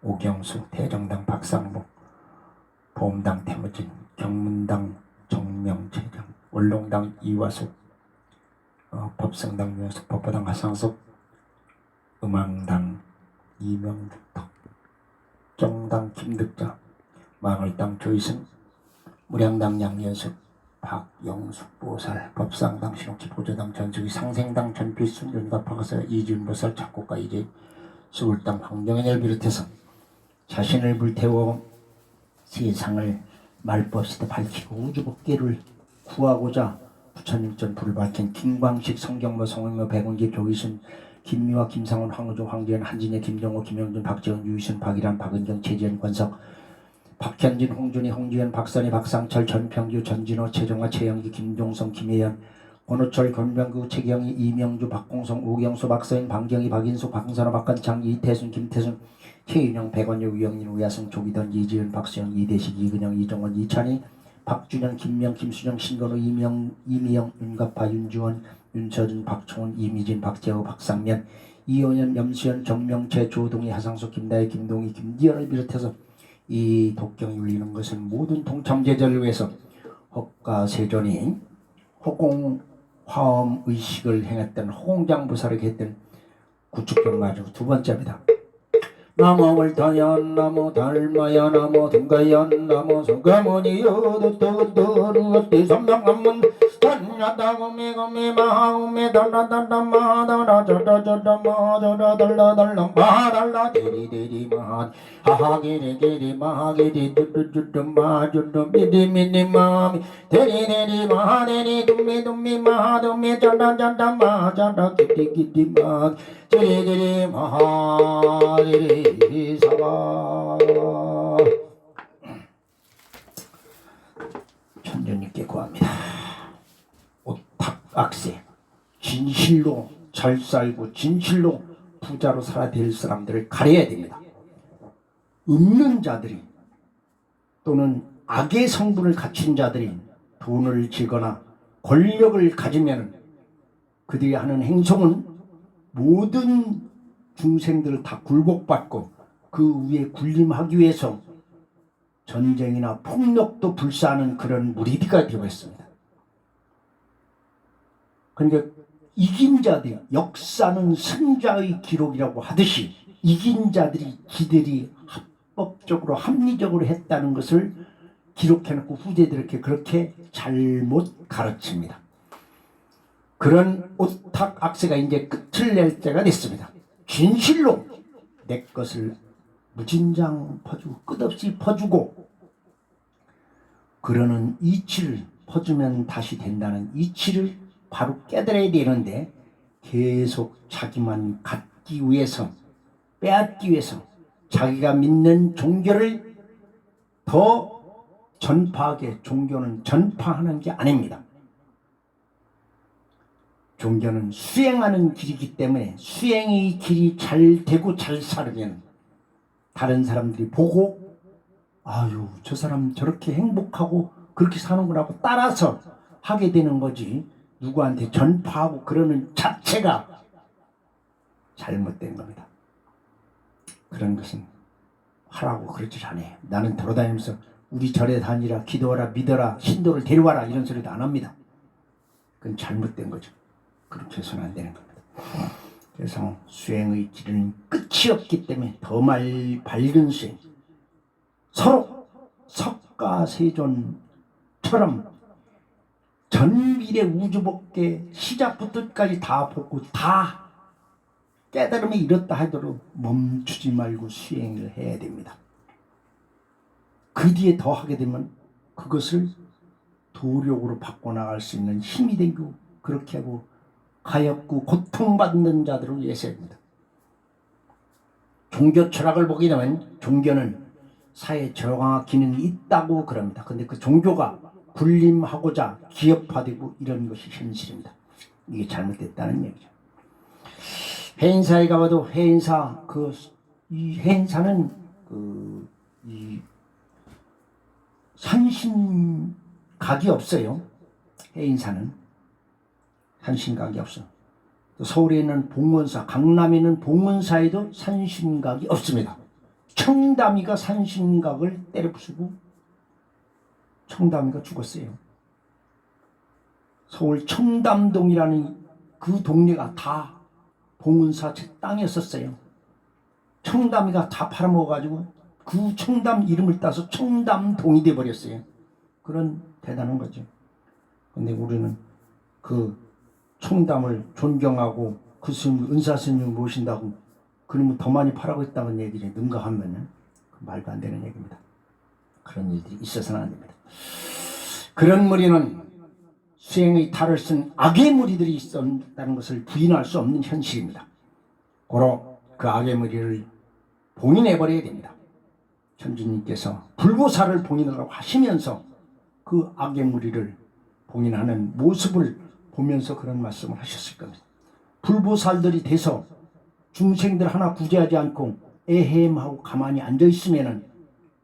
오경수, 대정당 박상복, 보험당 태무진, 경문당 정명채장, 원롱당 이화숙, 법성당 유현숙, 법보당 하상숙, 음왕당 이명득, 정당 김득자, 망월당 조이승, 무량당 양연숙, 박영숙 보살, 법상당 신옥지 보조당 전수기, 상생당 전필순, 윤갑학사 이준보살, 작곡가 이제 수울당 황정현을 비롯해서 자신을 불태워 세상을 말법시대 밝히고 우주법계를 구하고자 부처님전 불을 밝힌 김광식, 성경모, 송영모, 백운기, 조이순, 김미화, 김상훈, 황우조, 황재현, 한진혜, 김정호, 김영준, 박재훈, 유희순, 박일환, 박은경, 최지현, 권석, 박현진, 홍준희, 홍지현, 박선희, 박상철, 전평규, 전진호, 최정화, 최영기, 김종성, 김혜연, 권호철, 권병구, 최경희, 이명주, 박공성, 오경수, 박서인, 방경희, 박인수, 박선호, 박건창, 이태순, 김태순, 최인영, 백원효, 유영민, 우야승, 조기던, 이지은, 박수영, 이대식, 이근영, 이정원, 이찬희, 박준영, 김명, 김수정, 신건우, 이미영, 윤갑파, 윤주원, 윤서준, 박총훈, 이미진, 박재호, 박상면, 이호연, 염수연, 정명채, 조동희, 하상수, 김다혜, 김동희, 김기현을 비롯해서 이 독경이 울리는 것은 모든 동참제자를 위해서 허가세존이 허공화엄의식을 행했던 허공장부사를 했던 구축경마주 두 번째입니다. 나무 월타연 나무 달마연 나무 등가연 나무 소가모니여 도토도루어띠 삼명한문 단야다고미고미 마하고미 달라달라마 달라저다저다마 저다달라달라 마달라 디리디리 마 하하기리기리 마하기리 두두두두마 두두미디미디 마미 데리데리 마하데리 둠미둠미 마하둠미 자다자다마 자다기디기디 마 데리데리 마하디리 사바 천주님께 구합니다. 오탁악세 진실로 잘 살고 진실로 부자로 살아야 될 사람들을 가려야 됩니다. 없는 자들이 또는 악의 성분을 갖춘 자들이 돈을 쥐거나 권력을 가지면 그들이 하는 행동은 모든 중생들을 다 굴복받고 그 위에 군림하기 위해서 전쟁이나 폭력도 불사하는 그런 무리가 되고 있습니다. 그러니까 이긴 자들이 역사는 승자의 기록이라고 하듯이 이긴 자들이 지들이 합법적으로 합리적으로 했다는 것을 기록해놓고 후대들에게 그렇게 잘못 가르칩니다. 그런 오탁악세가 이제 끝을 낼 때가 됐습니다. 진실로 내 것을 무진장 퍼주고 끝없이 퍼주고 그러는 이치를 퍼주면 다시 된다는 이치를 바로 깨달아야 되는데 계속 자기만 갖기 위해서 빼앗기 위해서 자기가 믿는 종교를 더 전파하게 종교는 전파하는 게 아닙니다. 종교는 수행하는 길이기 때문에 수행의 길이 잘 되고 잘 살으면 다른 사람들이 보고 아유 저 사람 저렇게 행복하고 그렇게 사는구나고 따라서 하게 되는 거지 누구한테 전파하고 그러는 자체가 잘못된 겁니다. 그런 것은 하라고 그러지 않아요. 나는 돌아다니면서 우리 절에 다니라 기도하라 믿어라 신도를 데려와라 이런 소리도 안 합니다. 그건 잘못된 거죠. 그렇게 해서는 안 되는 겁니다. 그래서 수행의 길은 끝이 없기 때문에 더 밝은 수행 서로 석가세존처럼 전밀의 우주법계 시작부터 끝까지 다 보고 다 깨달음에 이렇다 하도록 멈추지 말고 수행을 해야 됩니다. 그 뒤에 더 하게 되면 그것을 도력으로 바꿔나갈 수 있는 힘이 되고 그렇게 하고 가엾고 고통받는 자들을 위해서입니다. 종교 철학을 보게 되면 종교는 사회 정화 기능이 있다고 그럽니다. 근데 그 종교가 군림하고자 기업화되고 이런 것이 현실입니다. 이게 잘못됐다는 얘기죠. 해인사에 가봐도 해인사 이 해인사는 이 산신각이 없어요. 해인사는 산신각이 없어. 서울에 있는 봉원사, 강남에 있는 봉원사에도 산신각이 없습니다. 청담이가 산신각을 때려부수고 청담이가 죽었어요. 서울 청담동이라는 그 동네가 다 봉은사 땅이었었어요. 청담이가 다 팔아먹어가지고 그 청담 이름을 따서 청담동이 돼버렸어요. 그런 대단한 거죠. 근데 우리는 그 청담을 존경하고 그 스님, 은사 스님을 모신다고 그러면 더 많이 팔아고 있다는 얘기죠. 능가하면은 말도 안 되는 얘기입니다. 그런 일들이 있어서는 안 됩니다. 그런 무리는 수행의 탈을 쓴 악의 무리들이 있었다는 것을 부인할 수 없는 현실입니다. 고로 그 악의 무리를 봉인해버려야 됩니다. 천주님께서 불보살을 봉인하라고 하시면서 그 악의 무리를 봉인하는 모습을 보면서 그런 말씀을 하셨을 겁니다. 불보살들이 돼서 중생들 하나 구제하지 않고 에헴하고 가만히 앉아 있으면은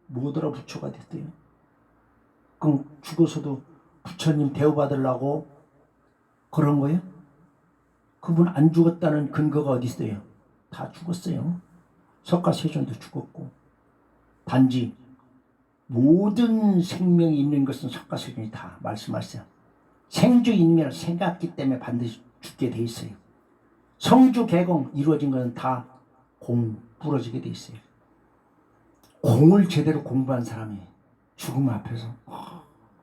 뭐더러 부처가 됐대요. 그럼 죽어서도 부처님 대우받으려고 그런 거예요? 그분 안 죽었다는 근거가 어디 있어요? 다 죽었어요. 석가세존도 죽었고, 단지 모든 생명이 있는 것은 석가세존이 다 말씀하세요. 생주인멸 생각기 때문에 반드시 죽게 돼 있어요. 성주개공 이루어진 것은 다 공 부러지게 돼 있어요. 공을 제대로 공부한 사람이 죽음 앞에서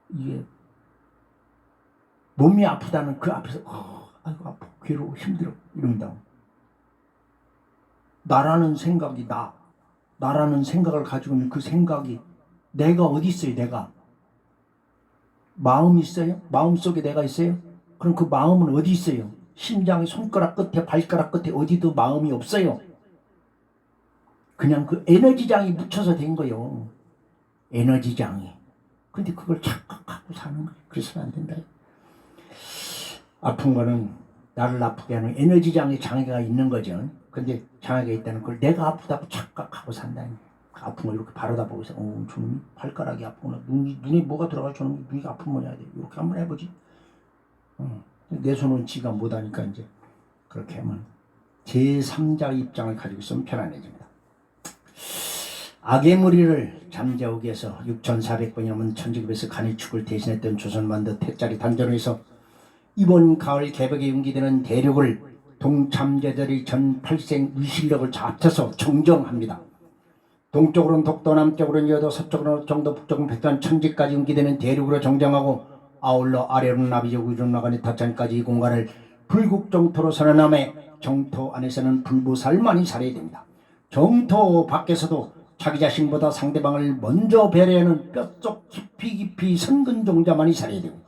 이게 몸이 아프다는 그 앞에서 아이고 아파 괴로워 힘들어 이런다고. 나라는 생각이 나라는 생각을 가지고 있는 그 생각이 내가 어디 있어요? 내가 마음이 있어요? 마음속에 내가 있어요? 그럼 그 마음은 어디 있어요? 심장의 손가락 끝에 발가락 끝에 어디도 마음이 없어요. 그냥 그 에너지장이 묻혀서 된 거예요. 에너지장이. 근데 그걸 착각하고 사는 거예요. 그래서는 안 된다. 아픈 거는 나를 아프게 하는 에너지장의 장애가 있는 거죠. 근데 장애가 있다는 걸 내가 아프다고 착각하고 산다는 거예요. 아픈 걸 이렇게 바라다 보고 있어. 저놈이 발가락이 아프구나. 눈에 뭐가 들어가 저놈이 눈이 아픈 모양이야. 이렇게 한번 해보지. 내 손은 지가 못하니까 이제 그렇게 하면 제3자의 입장을 가지고 있으면 편안해집니다. 악의 무리를 잠재우기 위해서 6400번이 넘은 천지급에서 간이축을 대신했던 조선만도 태짜리 단전에서 이번 가을 개벽에 용기되는 대륙을 동참제들이 전 8생 위실력을 합쳐서 정정합니다. 동쪽으로는 독도, 남쪽으로는 여도, 서쪽으로는 정도, 북쪽은 백두한 천지까지 용기되는 대륙으로 정정하고 아울러 아래로는 나비족, 위로 나가니 타천까지 이 공간을 불국정토로 선언함에 정토 안에서는 불보살만이 살아야 됩니다. 정토 밖에서도 자기 자신보다 상대방을 먼저 배려하는 뼛속 깊이 선근종자만이 살아야 되고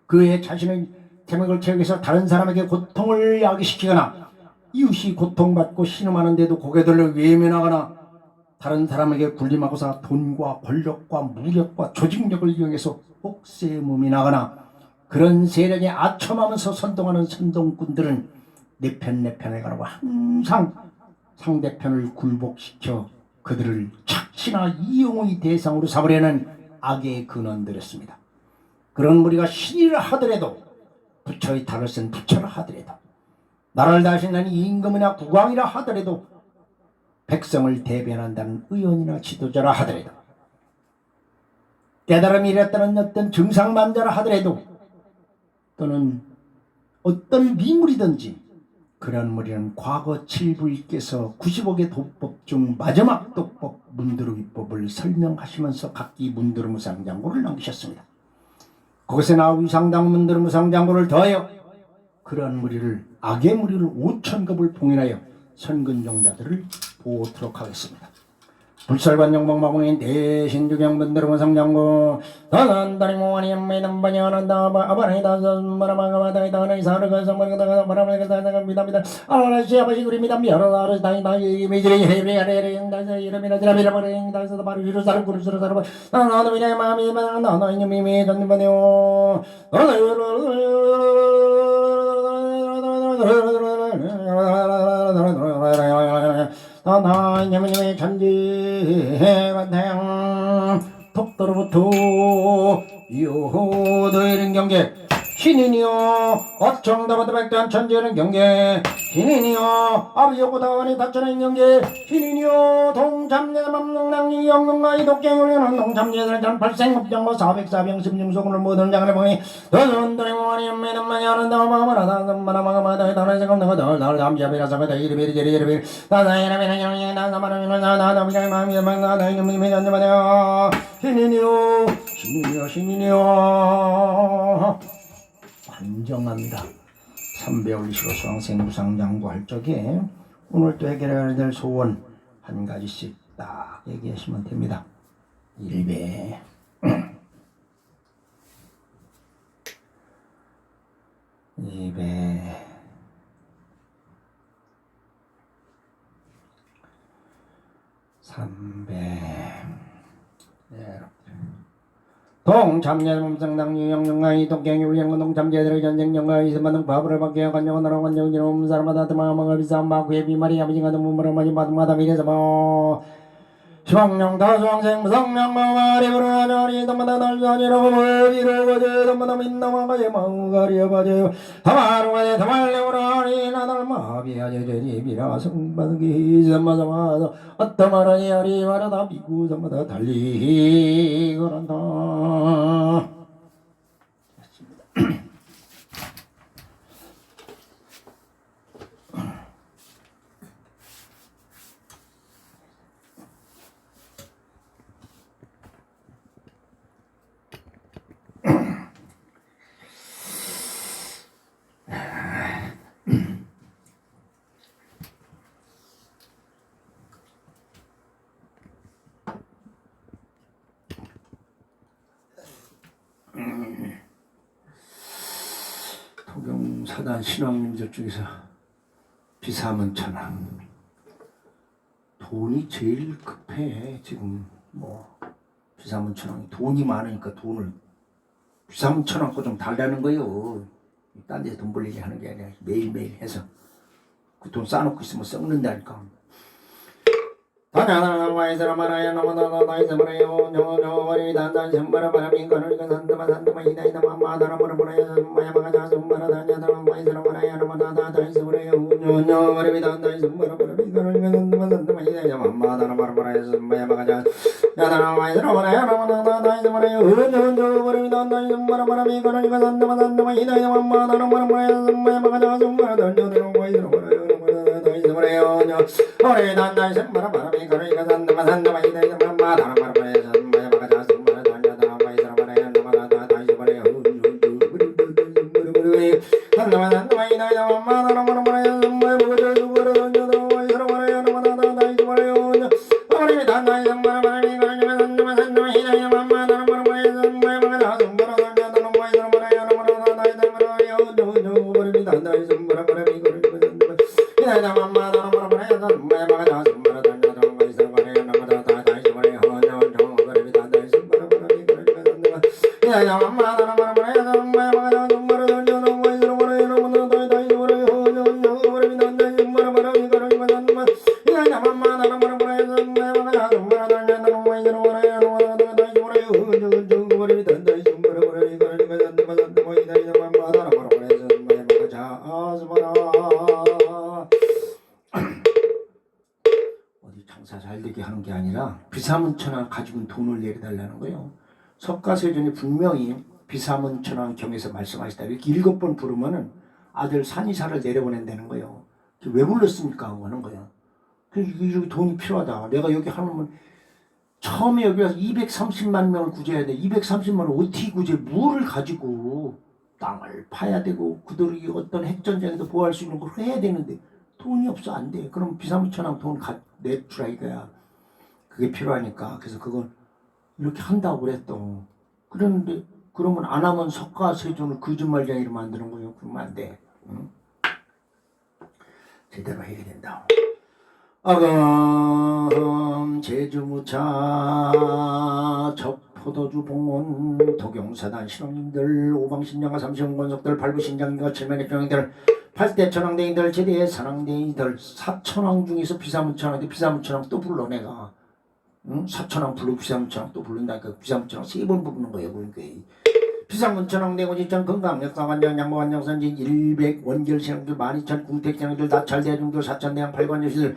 그의 자신의 태맥을 채우기 위해서 다른 사람에게 고통을 야기시키거나 이웃이 고통받고 신음하는데도 고개 들려 외면하거나 다른 사람에게 군림하고서 돈과 권력과 무력과 조직력을 이용해서 옥세무민하거나 그런 세력에 아첨하면서 선동하는 선동꾼들은 내 편에 가라고 항상 상대편을 굴복시켜 그들을 착시나 이용의 대상으로 삼으려는 악의 근원들이었습니다. 그런 무리가 신이라 하더라도 부처의 탈을 쓴 부처라 하더라도 나라를 다스리는 임금이나 국왕이라 하더라도 백성을 대변한다는 의원이나 지도자라 하더라도 깨달음이 이랬다는 어떤 증상만자라 하더라도 또는 어떤 미물이든지 그런 무리는 과거 칠부이께서 95개 도법 중 마지막 도법 문두루기법을 설명하시면서 각기 문두루무상장고를 남기셨습니다. 거기서 나와 위상당 문두루무상장고를 더하여 그러한 무리를 악의 무리를 5,000급을 봉인하여 선근종자들을 보호토록 하겠습니다. 불설관 영봉마공인 대신 주경분들은 상장고 다난다리 모아니 엠메는 바냐난다 아바나이다 마라마가마다이다 나이사르가 sammar가다가 마라마가다가 미담이다 아라시 아바시 그리미담 미아라라 다이다 미지리 헤베아레레 다자 이름이라 지라비라버레 다자 바로 주르사르 구르스르 사르바 나나도 미네 마미 나나 이님이 던바네요 나나님의 천지반타양 독도로부터 요호도이른 경계 신인이여 어청다바다 백단 천지는 경계 신인이여 아비요고다원이 닥쳐낸 경계 신인이여 동참제맘능랑이 영능가이 독경우리는 동참제들은 전 발생업장과 404병심증소군을 모든 장을 보니 너선들의 모아니 엄매는 하는다 마마라다 마라마가마다 다른 생각나가 널 담자비라사바다 이리비리리리리리 나나이라비라 영이 나나마라미는 나나비라 마미만 나나이님이 전자마냐 신인이여 안정합니다. 3배올리시고 수왕생무상장구할 적에 오늘 또 해결해야 될 소원 한 가지씩 딱 얘기하시면 됩니다. 1배 2배 3배 동참제 몸성당 유영영가이 동경이 울영은 동참제들의 전쟁영가 이스만등 바보를 받게 간영은 나라 관정지로 사람마다 마음을 비싸움 바꾸에 비말이 아버지가 너무 물어마지 마마다 미래서 뭐 성령 다성생 성령 마마리 부르하자리 담마다 날자니라고 이러고 담마다 민나마가제 마우가리에 바제 다마루가제 다말레오라리 나달 마비하제 제리비라 성바기 삼마삼마다 아따마라니 아리 마라다 비구 삼마다 달리 그런다. 도경사단 신앙님들 중에서 비사면 천왕 돈이 제일 급해. 지금 뭐 비사면 천왕이 돈이 많으니까 돈을 비사면 천왕 거 좀 달라는 거요. 딴 데서 돈 벌리게 하는 게 아니라 매일매일 해서 그 돈 쌓아놓고 있으면 썩는다니까. 다나나와이 사람아라야 나마나나나이 사마라요 뇨뇨와리 단단 셈바라바라민 가노리가 산다마 산다마 이다이다 마마다라마라마라야 산마야 마가자 셈바라다냐다마 와이 사람아라야 나마나나다이 사마라요 뇨뇨와리 단단 셈바라바라민 가노리가 산다마 산다마 이다이다 마마다라마라마라야 산마야 마가자 야다나와이 사람아라야 나마나나다이 사마라요 뇨뇨와리 단단 셈바라바라민 가노리가 산다마 산다마 이다이다 마마다라마라마라야 산마야 마가자 셈바라다냐다마 와이 사람아라야 나마나나다이 사마라요 뇨뇨와리 단단 셈바라바라민 가노리가 산다마 산다마 이다이다 마마다라마라마라야 산마야 마가자 셈바라다냐다마 와이 사람아라야 나마나나다이 사마라요 산다마 산다마 이다이다 마마다라마라마라야 산마야 마가자 셈바라다냐다마 와이 사람아라야 나마나나다이 사마라요 뇨뇨와리 단단 셈바라바라민 가노리가 산다마 산다마 이다이다 마마다라마라마라야 산마야 마가자 셈바라다냐다마 와이 사람아라야 나마나나다이 사마라요 뇨뇨와리 단단 셈바라바라민 가노리가 산다마 이다이다 마마다라마라마라야 산마야 마가자 장사 잘 되게 하는 게 아니라 비사문천왕 가지고 돈을 내려달라는 거예요. 석가세존이 분명히 비사문천왕 경에서 말씀하시다. 이렇게 7번 부르면은 아들 산이사를 내려보낸다는 거예요. 왜 불렀습니까? 하는 거예요. 이렇게 돈이 필요하다. 내가 여기 하면 처음에 여기 와서 230만 명을 구제해야 돼. 230만 원 어떻게 구제? 물을 가지고 땅을 파야 되고 그들이 어떤 핵전쟁에도 보호할 수 있는 걸 해야 되는데 돈이 없어 안 돼. 그럼 비사문천왕 돈 내주라 이거야. 그게 필요하니까. 그래서 그건 이렇게 한다고 그랬어. 그런데 그러면 안 하면 석가세존을 거짓말쟁이로 만드는 거예요. 그러면 안 돼. 응? 제대로 해야 된다. 아금 제주무차 적포도주 봉원 도경사단 신앙님들 오방신장과 삼시원권석들 발부신장님과 칠면액정님들 8대 천왕대인들 제대 산왕대인들 사천왕 중에서 비사문천왕인데 비사문천왕 또 불러 내가. 응? 사천왕 불러 비사문천왕 또 부른다니까. 비사문천왕 3번 부르는 거예요. 그러니까 비사문천왕 대고지천 건강역사관장 양모관장선진 100 원결신앙들 12,000 궁택신앙들 나찰대중들 사천대왕 팔관여시들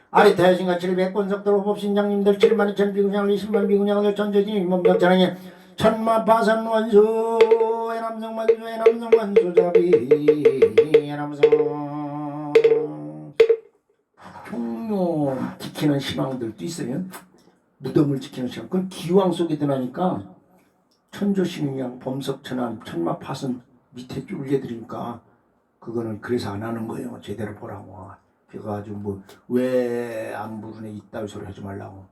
아리타여신과 700권석들 호법신장님들 72,000 비구장을 20만 비구장을 전조진 임범격자랑에 천마파산 원수 애남성만수 애남성만수 자비 애남성 종묘 지키는 신앙들도 있어요. 무덤을 지키는 신앙. 그건 기왕 속에 들어가니까 천조신이랑 범석천안 천마파선 밑에 쭉 올려드리니까 그거는 그래서 안 하는 거예요. 제대로 보라고. 그래가지고 뭐 왜 안 부르네 이따위 소리 하지 말라고.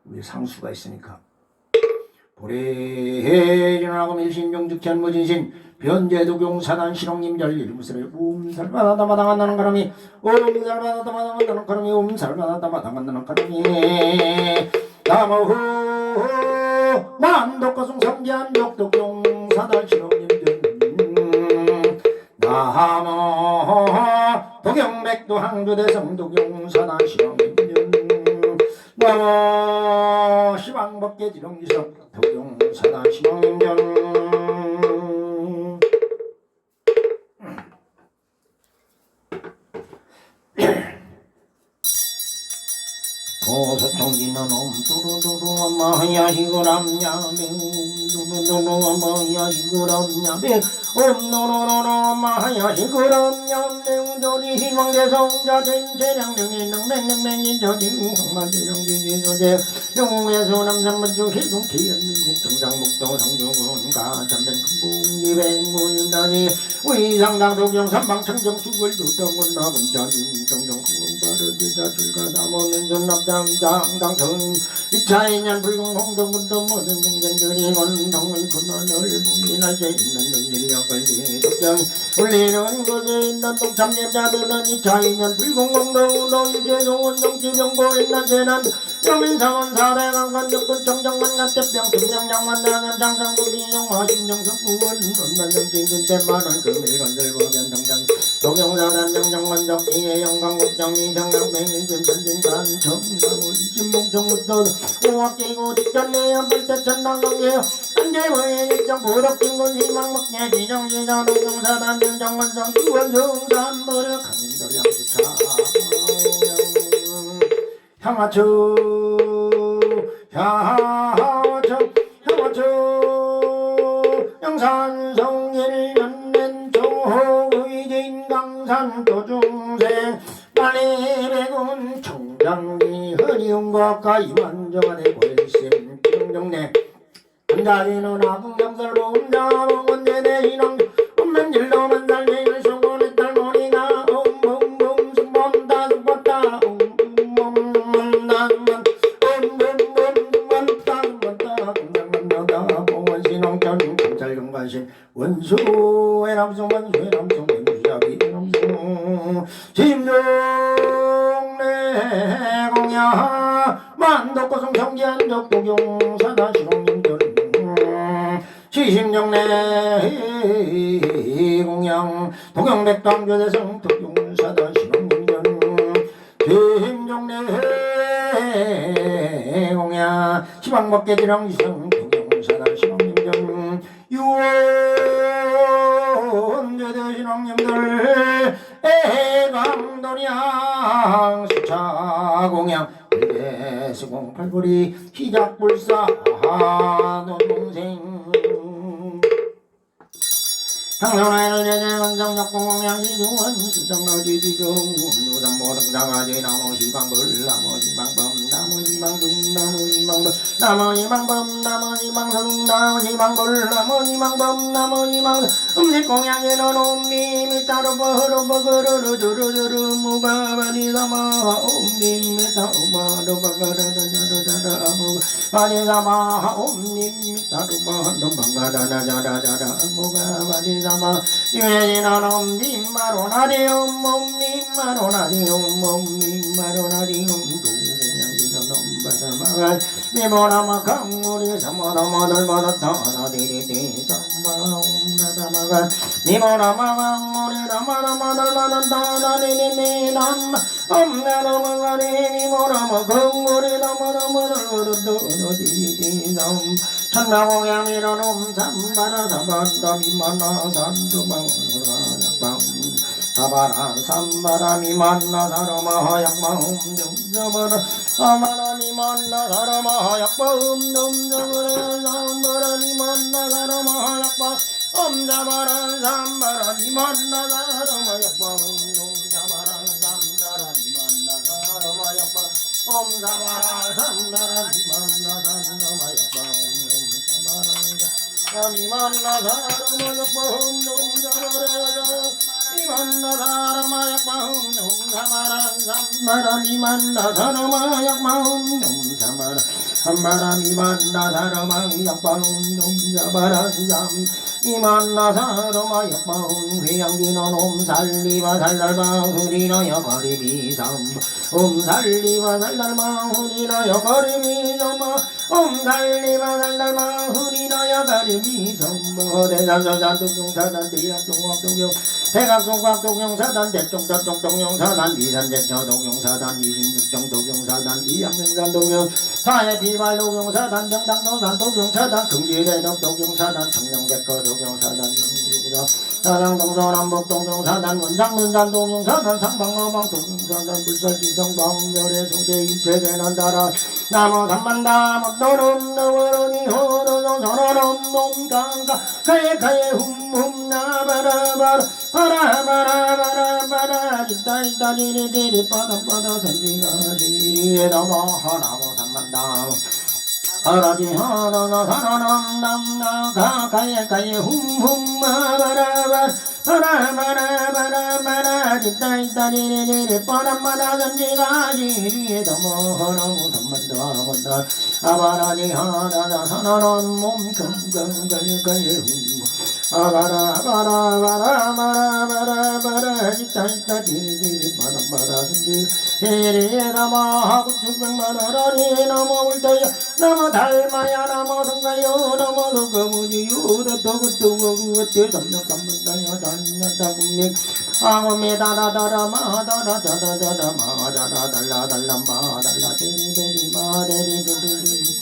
우리 상수가 있으니까. 보레전하고 밀신명죽현 무진신 변제도경사단 신홍님절 일무스를 음살마다 마당한다는 가람이 음살마다 마당한다는 가람이 음살마다 마당한다는 가람이 나무후 만독거숭 성지한 역독용 사달 신홍님들 나모 도경백도 항주대성 독용 사달 신홍님들 나모 시방법계 지렁기석 독용 사달 신홍님들 소통기는 옴두루두루 엄마야시구람야맹 두루두루 엄마야시구람야맹 옴노로로로 엄마야시구람야맹 조리 희망대성자 전체량명이 능맹능맹인 저지우 항만지령지지조제 영웅에서 남산문중 희동기연민국 정장목도 성주군 가천면 금붕리백무인다니 위상당 도경 삼방청정수글 두덩은 나금자님 정정궁금바르기자 출가다모는 전납당 장당천 이차인연 불공홍동문도 모든 등전들이 건동을 군원을 붕인할수 있는 능실력을 적정 울리는 곳에 있는 동참예자들은 이차인연 불공홍동으로 일제종원 정치병고인난 재난 영민상원 사대강간 역군 정정만간대병 김영장만나는 장상국이영화 심정석국은 논만정진진대만은 금일건들보면 정장 동영사단 정정만덕기의 영광국정이 정강맹일진전진간 정강울 신봉정무도 오학기고 직전내야 불대천당강계요 안재무의 일정 부덕진군 희망먹게 지정지자 동영사단 정정만성 유원정산 버려 강인도 양수차 향하초 영산성일 연낸 조의진 강산 도중생 빨리백운 청장리 허니웅과 가이만정안의 고일심 정정내 한자리는 아궁경설 보험자봉은 내내인왕 운명질로 만달매일 수고는 딸머리가 옴봄봄 숨범다 숨범다 원수의 남성 원수의 남성 원수잡이 남성 심종래 공야 만덕고성 성지한 적도경 사다시롱님들 시심정래 공양 도경백당교대성 독용 사다시롱님들 심정래 공야 시방법계지랑 이성 독용 사다시롱님들 유원제대신왕님들 애강도량 수차공양 일대수공팔불이 희작불사 노동생 항상하여를 제재원정적공공양 시중원 수정너지지경 누담모등장하지 나무시방불 나무시방범 나무시방둥 나무시방범 나무시방범 나무시방성 나무시방불 나무시방범 나무시방 음식공양에는 옴미 따로 버르버그르르르르르 무바바디사마 옴미 따로 버르버그르르르르르 바디사마 옴미 따로 버르버그르르르르르 무바바디사마 유해진한 옴미마로나리움 옴미마로나리움 옴미마로나리움 도양기는 옴바사마가 미모나마 강물이 사마나마달마다타나디리디 삼바옴나다마가 미모나마 강물이 나마나마달마다타나디리디 남마 엄나나마가리 미모나마 강물이 나마나마달마다타나디리디 삼 천나공양이란 옴삼바라사바라미만나 산두망라약방 사바라 삼바라미만나 사라마하약방음 dum자바라 사바라미만나 사라마하약방음 dum자바라 삼바라미만나 사라마하약방 엄자바라 삼바라미만나 사라마약방음 dum자바라 삼바라미만나 사라마약방 엄자바라 삼바라미만나 사라마약방 미만나사라마약바흠 dum자바라 미만나사라마약바흠 dum사바라 삼바라 미만나사라마약바흠 dum사바라 삼바라 미만나사라마약바흠 dum사바라 삼 미만나사라마약바흠 회양기는 옴살리바 살달바 흐리나야 거리비삼 옴살리바 살달바 흐리나야 거리비삼 옴살리마살달마 흐리나야 가리미 성모대산서산 독용사단 대약동학동용 대각동학동용사단 대종자동동용사단 비산대처 동용사단 26정 동용사단 이양명산 동용 사해비발 동용사단 정당도산 동용사단 금기대덕 동용사단 청량백거 동용사단 유구자 사당 동서남북 동용사단 문장문산 동용사단 상방어방 동용사단 불살지성 방멸의 소대 일체대난다라 나무 삼만다 너는 너러니 호로노 저러는 놈강가 가에 훔훔 나바라바라 바라바라바라바라 짓다있다 디리디리 빠다빠다 선지가 시리에 넘어 하나무 삼만다 아라지 하나나 사나남 남나 가에 훔훔 마바라바 바라바라바라바라 짓다있다 디리디리 빠다빠다 선지가 시리에 넘어 하나무 삼만다 아바라지 하나나 사나남 몸 가에 훔 아바라바라바라바라바라 짓다있다 디리디리 빠다빠다 선지 해리에 남아 구축백만원하니 넘어 울다야 넘어 닮아야 넘어 성가요 넘어 성가무지요 더더그더그어때 삼덕삼분다야 단야다 분명 아무메 다다다라 마다라다다다라 마다라달라달라 마달라 데리데리 마데리데리데리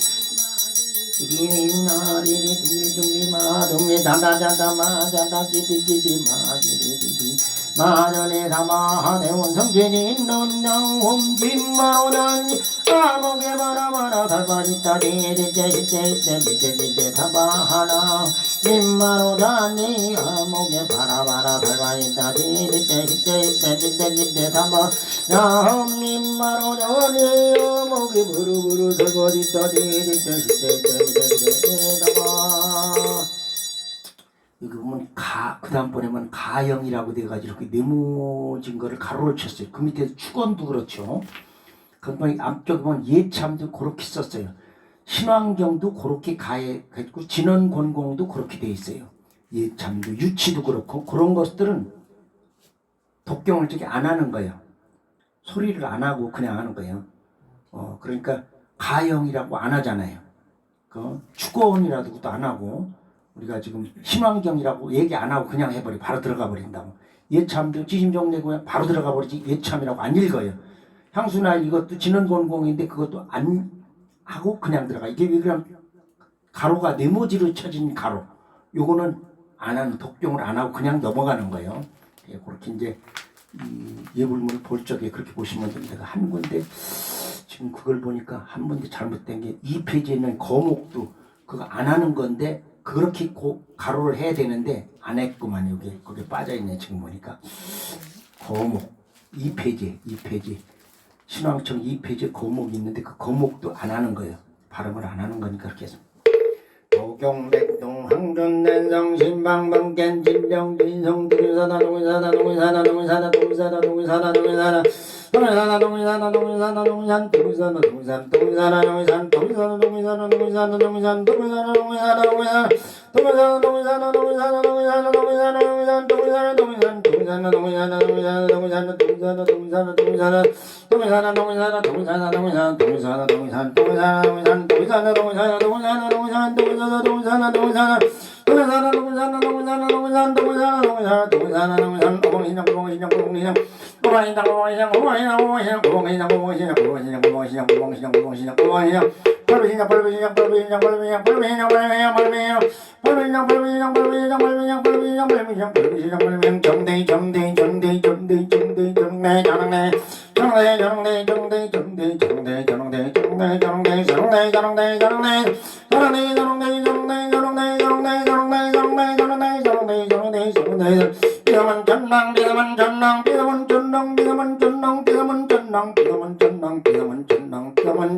이리나리리 둥리둥리 마둥리 다다다다 마다다 기디기디 마디디디디 마전에 사마하네 원성진이 논양홈 김마오냐니 아무개 바라바라 달바리따 디디제이제이제 미제미제 타바하나 김마오자니 아무개 바라바라 달바리따 디디제이제이제 미제미제 타바 야홈 김마오자니 아무개 부르부르 달바리따 디디제이제이제 미제미제 타바 여기 보면 그 다음번에 보면 가형이라고 돼가지고 이렇게 네모진 거를 가로를 쳤어요. 그 밑에 축원도 그렇죠. 그러면 앞쪽에 보면 예참도 그렇게 썼어요. 신왕경도 그렇게 가했고 진원곤공도 그렇게 돼 있어요. 예참도 유치도 그렇고 그런 것들은 독경을 저기 안 하는 거예요. 소리를 안 하고 그냥 하는 거예요. 그러니까 가형이라고 안 하잖아요. 축원이라고도 안 하고 우리가 지금 신왕경이라고 얘기 안 하고 그냥 해버리 바로 들어가 버린다고. 예참도 지심정례고요 바로 들어가 버리지 예참이라고 안 읽어요. 향수나 이것도 진원곤공인데 그것도 안 하고 그냥 들어가. 이게 왜 그냥 가로가 네모지로 쳐진 가로. 요거는 안 하는 독경을 안 하고 그냥 넘어가는 거예요. 예, 그렇게 이제 이 예불문을 볼 적에 그렇게 보시면 됩니다. 한 군데 지금 그걸 보니까 한 군데 잘못된 게 2페이지에 있는 거목도 그거 안 하는 건데 그렇게 가로를 해야 되는데 안 했구만. 여기 거기 빠져있네. 지금 보니까 거목 2페이지 신왕청 2페이지에 거목이 있는데 그 거목도 안 하는 거예요. 발음을 안 하는 거니까 그렇게 해서 도경백동 항전난성 신방방견 진령진성 동사다 동사다 동사다 동사다 동사다 동사다 동사다 동사다 동사다 동사다 동산 동사다 동산 동사다 동산 동사다 동사다 동사다 동산 동사다 동사다 동산 동사다 동사다 동사다 동사다 동사다 동산 동사다 동산 동사다 동사다 동사다 동사다 동사다 동사다 동사다 동사다 동사다 동사다 동산 동사다 동산 동사다 동산 동사다 동사다 동사다 동산 동사다 동사다 동사다 동사다 동사다 동사다 동산 동사다 동사다 동사다 동산 오공시장 오공시장 오공시장 오공시장 오공시장 오공시장 오공시장 오공시장 오공시장 오공시장 오공시장 오공시장 오공시장 벌비시장 벌비시장 벌비시장 벌비시장 벌비시장 벌비시장 벌비시장 벌비시장 벌비시장 벌비시장 벌비시장 벌비시장 벌비시장 벌비시장 벌비시장 정대 정대 정대 정대 정대 정대 자랑대 정대 정대 정대 정대 정대 정대 정대 정대 정대 정대 정대 비서만 전당 비서만 전당 비서만 전당 비서만 전당 비서만 전당 비서만 전당 비서만 전당 비서만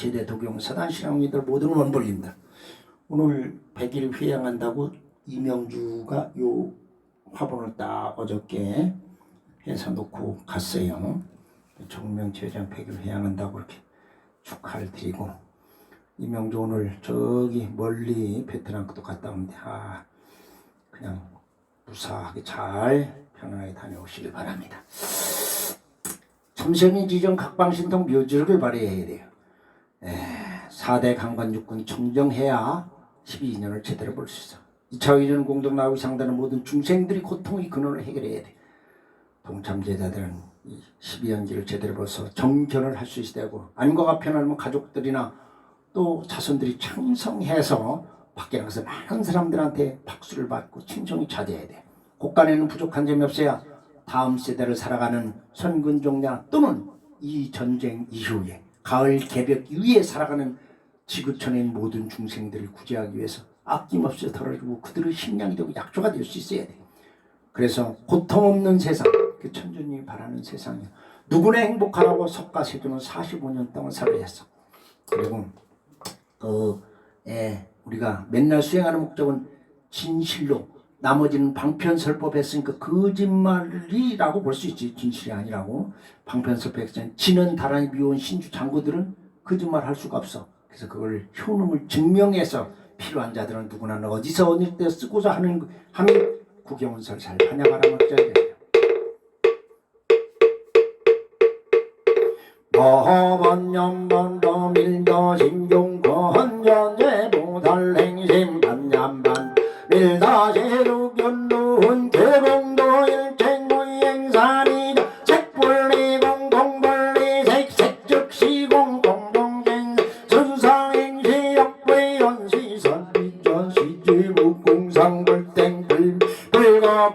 제대 도경 사단신앙인들 모든 원벌입니다. 오늘 100일 회양한다고 이명주가 요 화분을 딱 어저께 해서 놓고 갔어요. 정명체장 100일 회양한다고 이렇게 축하를 드리고, 이명주 오늘 저기 멀리 베트남도 갔다 오는데 그냥 무사하게 잘 편안하게 다녀오시길 바랍니다. 참선인 지정 각방신통 묘지를 발휘해야 돼요. 4대 강관육군 청정해야 12인연을 제대로 볼 수 있어. 2차 의전 공동 나오기 상대는 모든 중생들이 고통의 근원을 해결해야 돼. 동참제자들은 12연기를 제대로 봐서 정견을 할 수 있어야 되고, 안과가 편하면 가족들이나 또 자손들이 창성해서 밖에 나가서 많은 사람들한테 박수를 받고 칭송이 찾아야 돼. 곳간에는 부족한 점이 없어야 다음 세대를 살아가는 선근종냐 또는 이 전쟁 이후에 가을 개벽 위에 살아가는 지구촌의 모든 중생들을 구제하기 위해서 아낌없이 덜어주고 그들의 식량이 되고 약조가 될 수 있어야 돼. 그래서 고통 없는 세상, 그 천주님이 바라는 세상이야. 누구나 행복하라고 석가세주는 45년 동안 살아야 했어. 그리고 우리가 맨날 수행하는 목적은 진실로, 나머지는 방편설법했으니까 거짓말이라고 볼 수 있지. 진실이 아니라고. 방편설법했으니까 지는 다란이 미운 신주 장구들은 거짓말 할 수가 없어. 그래서 그걸 효능을 증명해서 필요한 자들은 누구나 어디서 어느 때 쓰고자 하면 구경운설 잘 반야바람을 써야 돼요. 보번연번도 밀도 신중고 헌전제 보달행심 반얀반 밀다 세루견루훈 개공도 일체무행산이 색불리 공동불리 색색즉시공 공동생 순상행시 역불연시선 비전시지무공상불땡 불거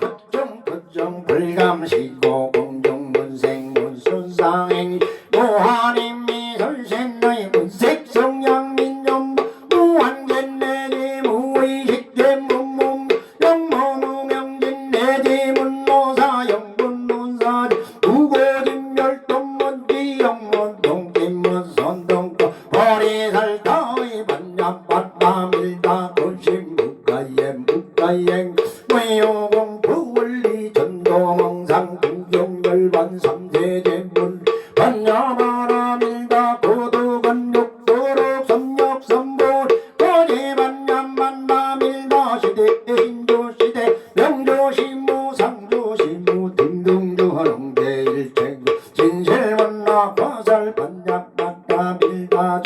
부정 불감시고 공정문생 문순상행 무한인미 설생의 문색성양민념 무한견내지 무의식계 문문 영문우명진 내지 문노사 영문문사 무고진멸동문지 영문동진문 선동도 버리살타의 반야받다밀다 고심 묵가행 무용공 부원리 전도멍상 구경열반 삼세제문 반야바라밀다 고도건육도록 섬역선본 거제반야만바밀다 시대인조시대 명조시무 상조시무 등등주헌홍대일체 진실원나 화살 반야받다밀다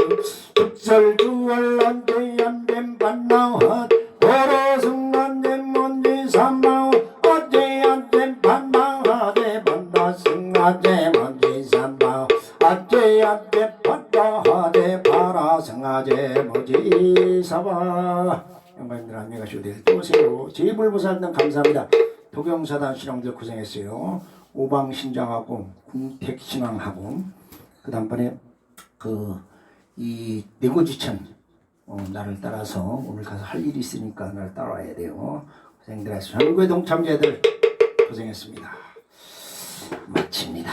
즉설주월란대연된 반나화 고로승란된 먼지삼마우 어제한된 반나하대 반나승하대 먼지삼마우 어제한된 반나하대 바라승하대 먼지사바. 영광님들 안녕히 가시고 내일 또 오세요. 제불보살님 감사합니다. 도경사단 신앙들 고생했어요. 오방신장하고 궁택신앙하고 그 다음번에 이 내고지천 나를 따라서 오늘 가서 할 일이 있으니까 나를 따라와야 돼요. 고생들 하시고 한국의 동참자들 고생했습니다. 마칩니다.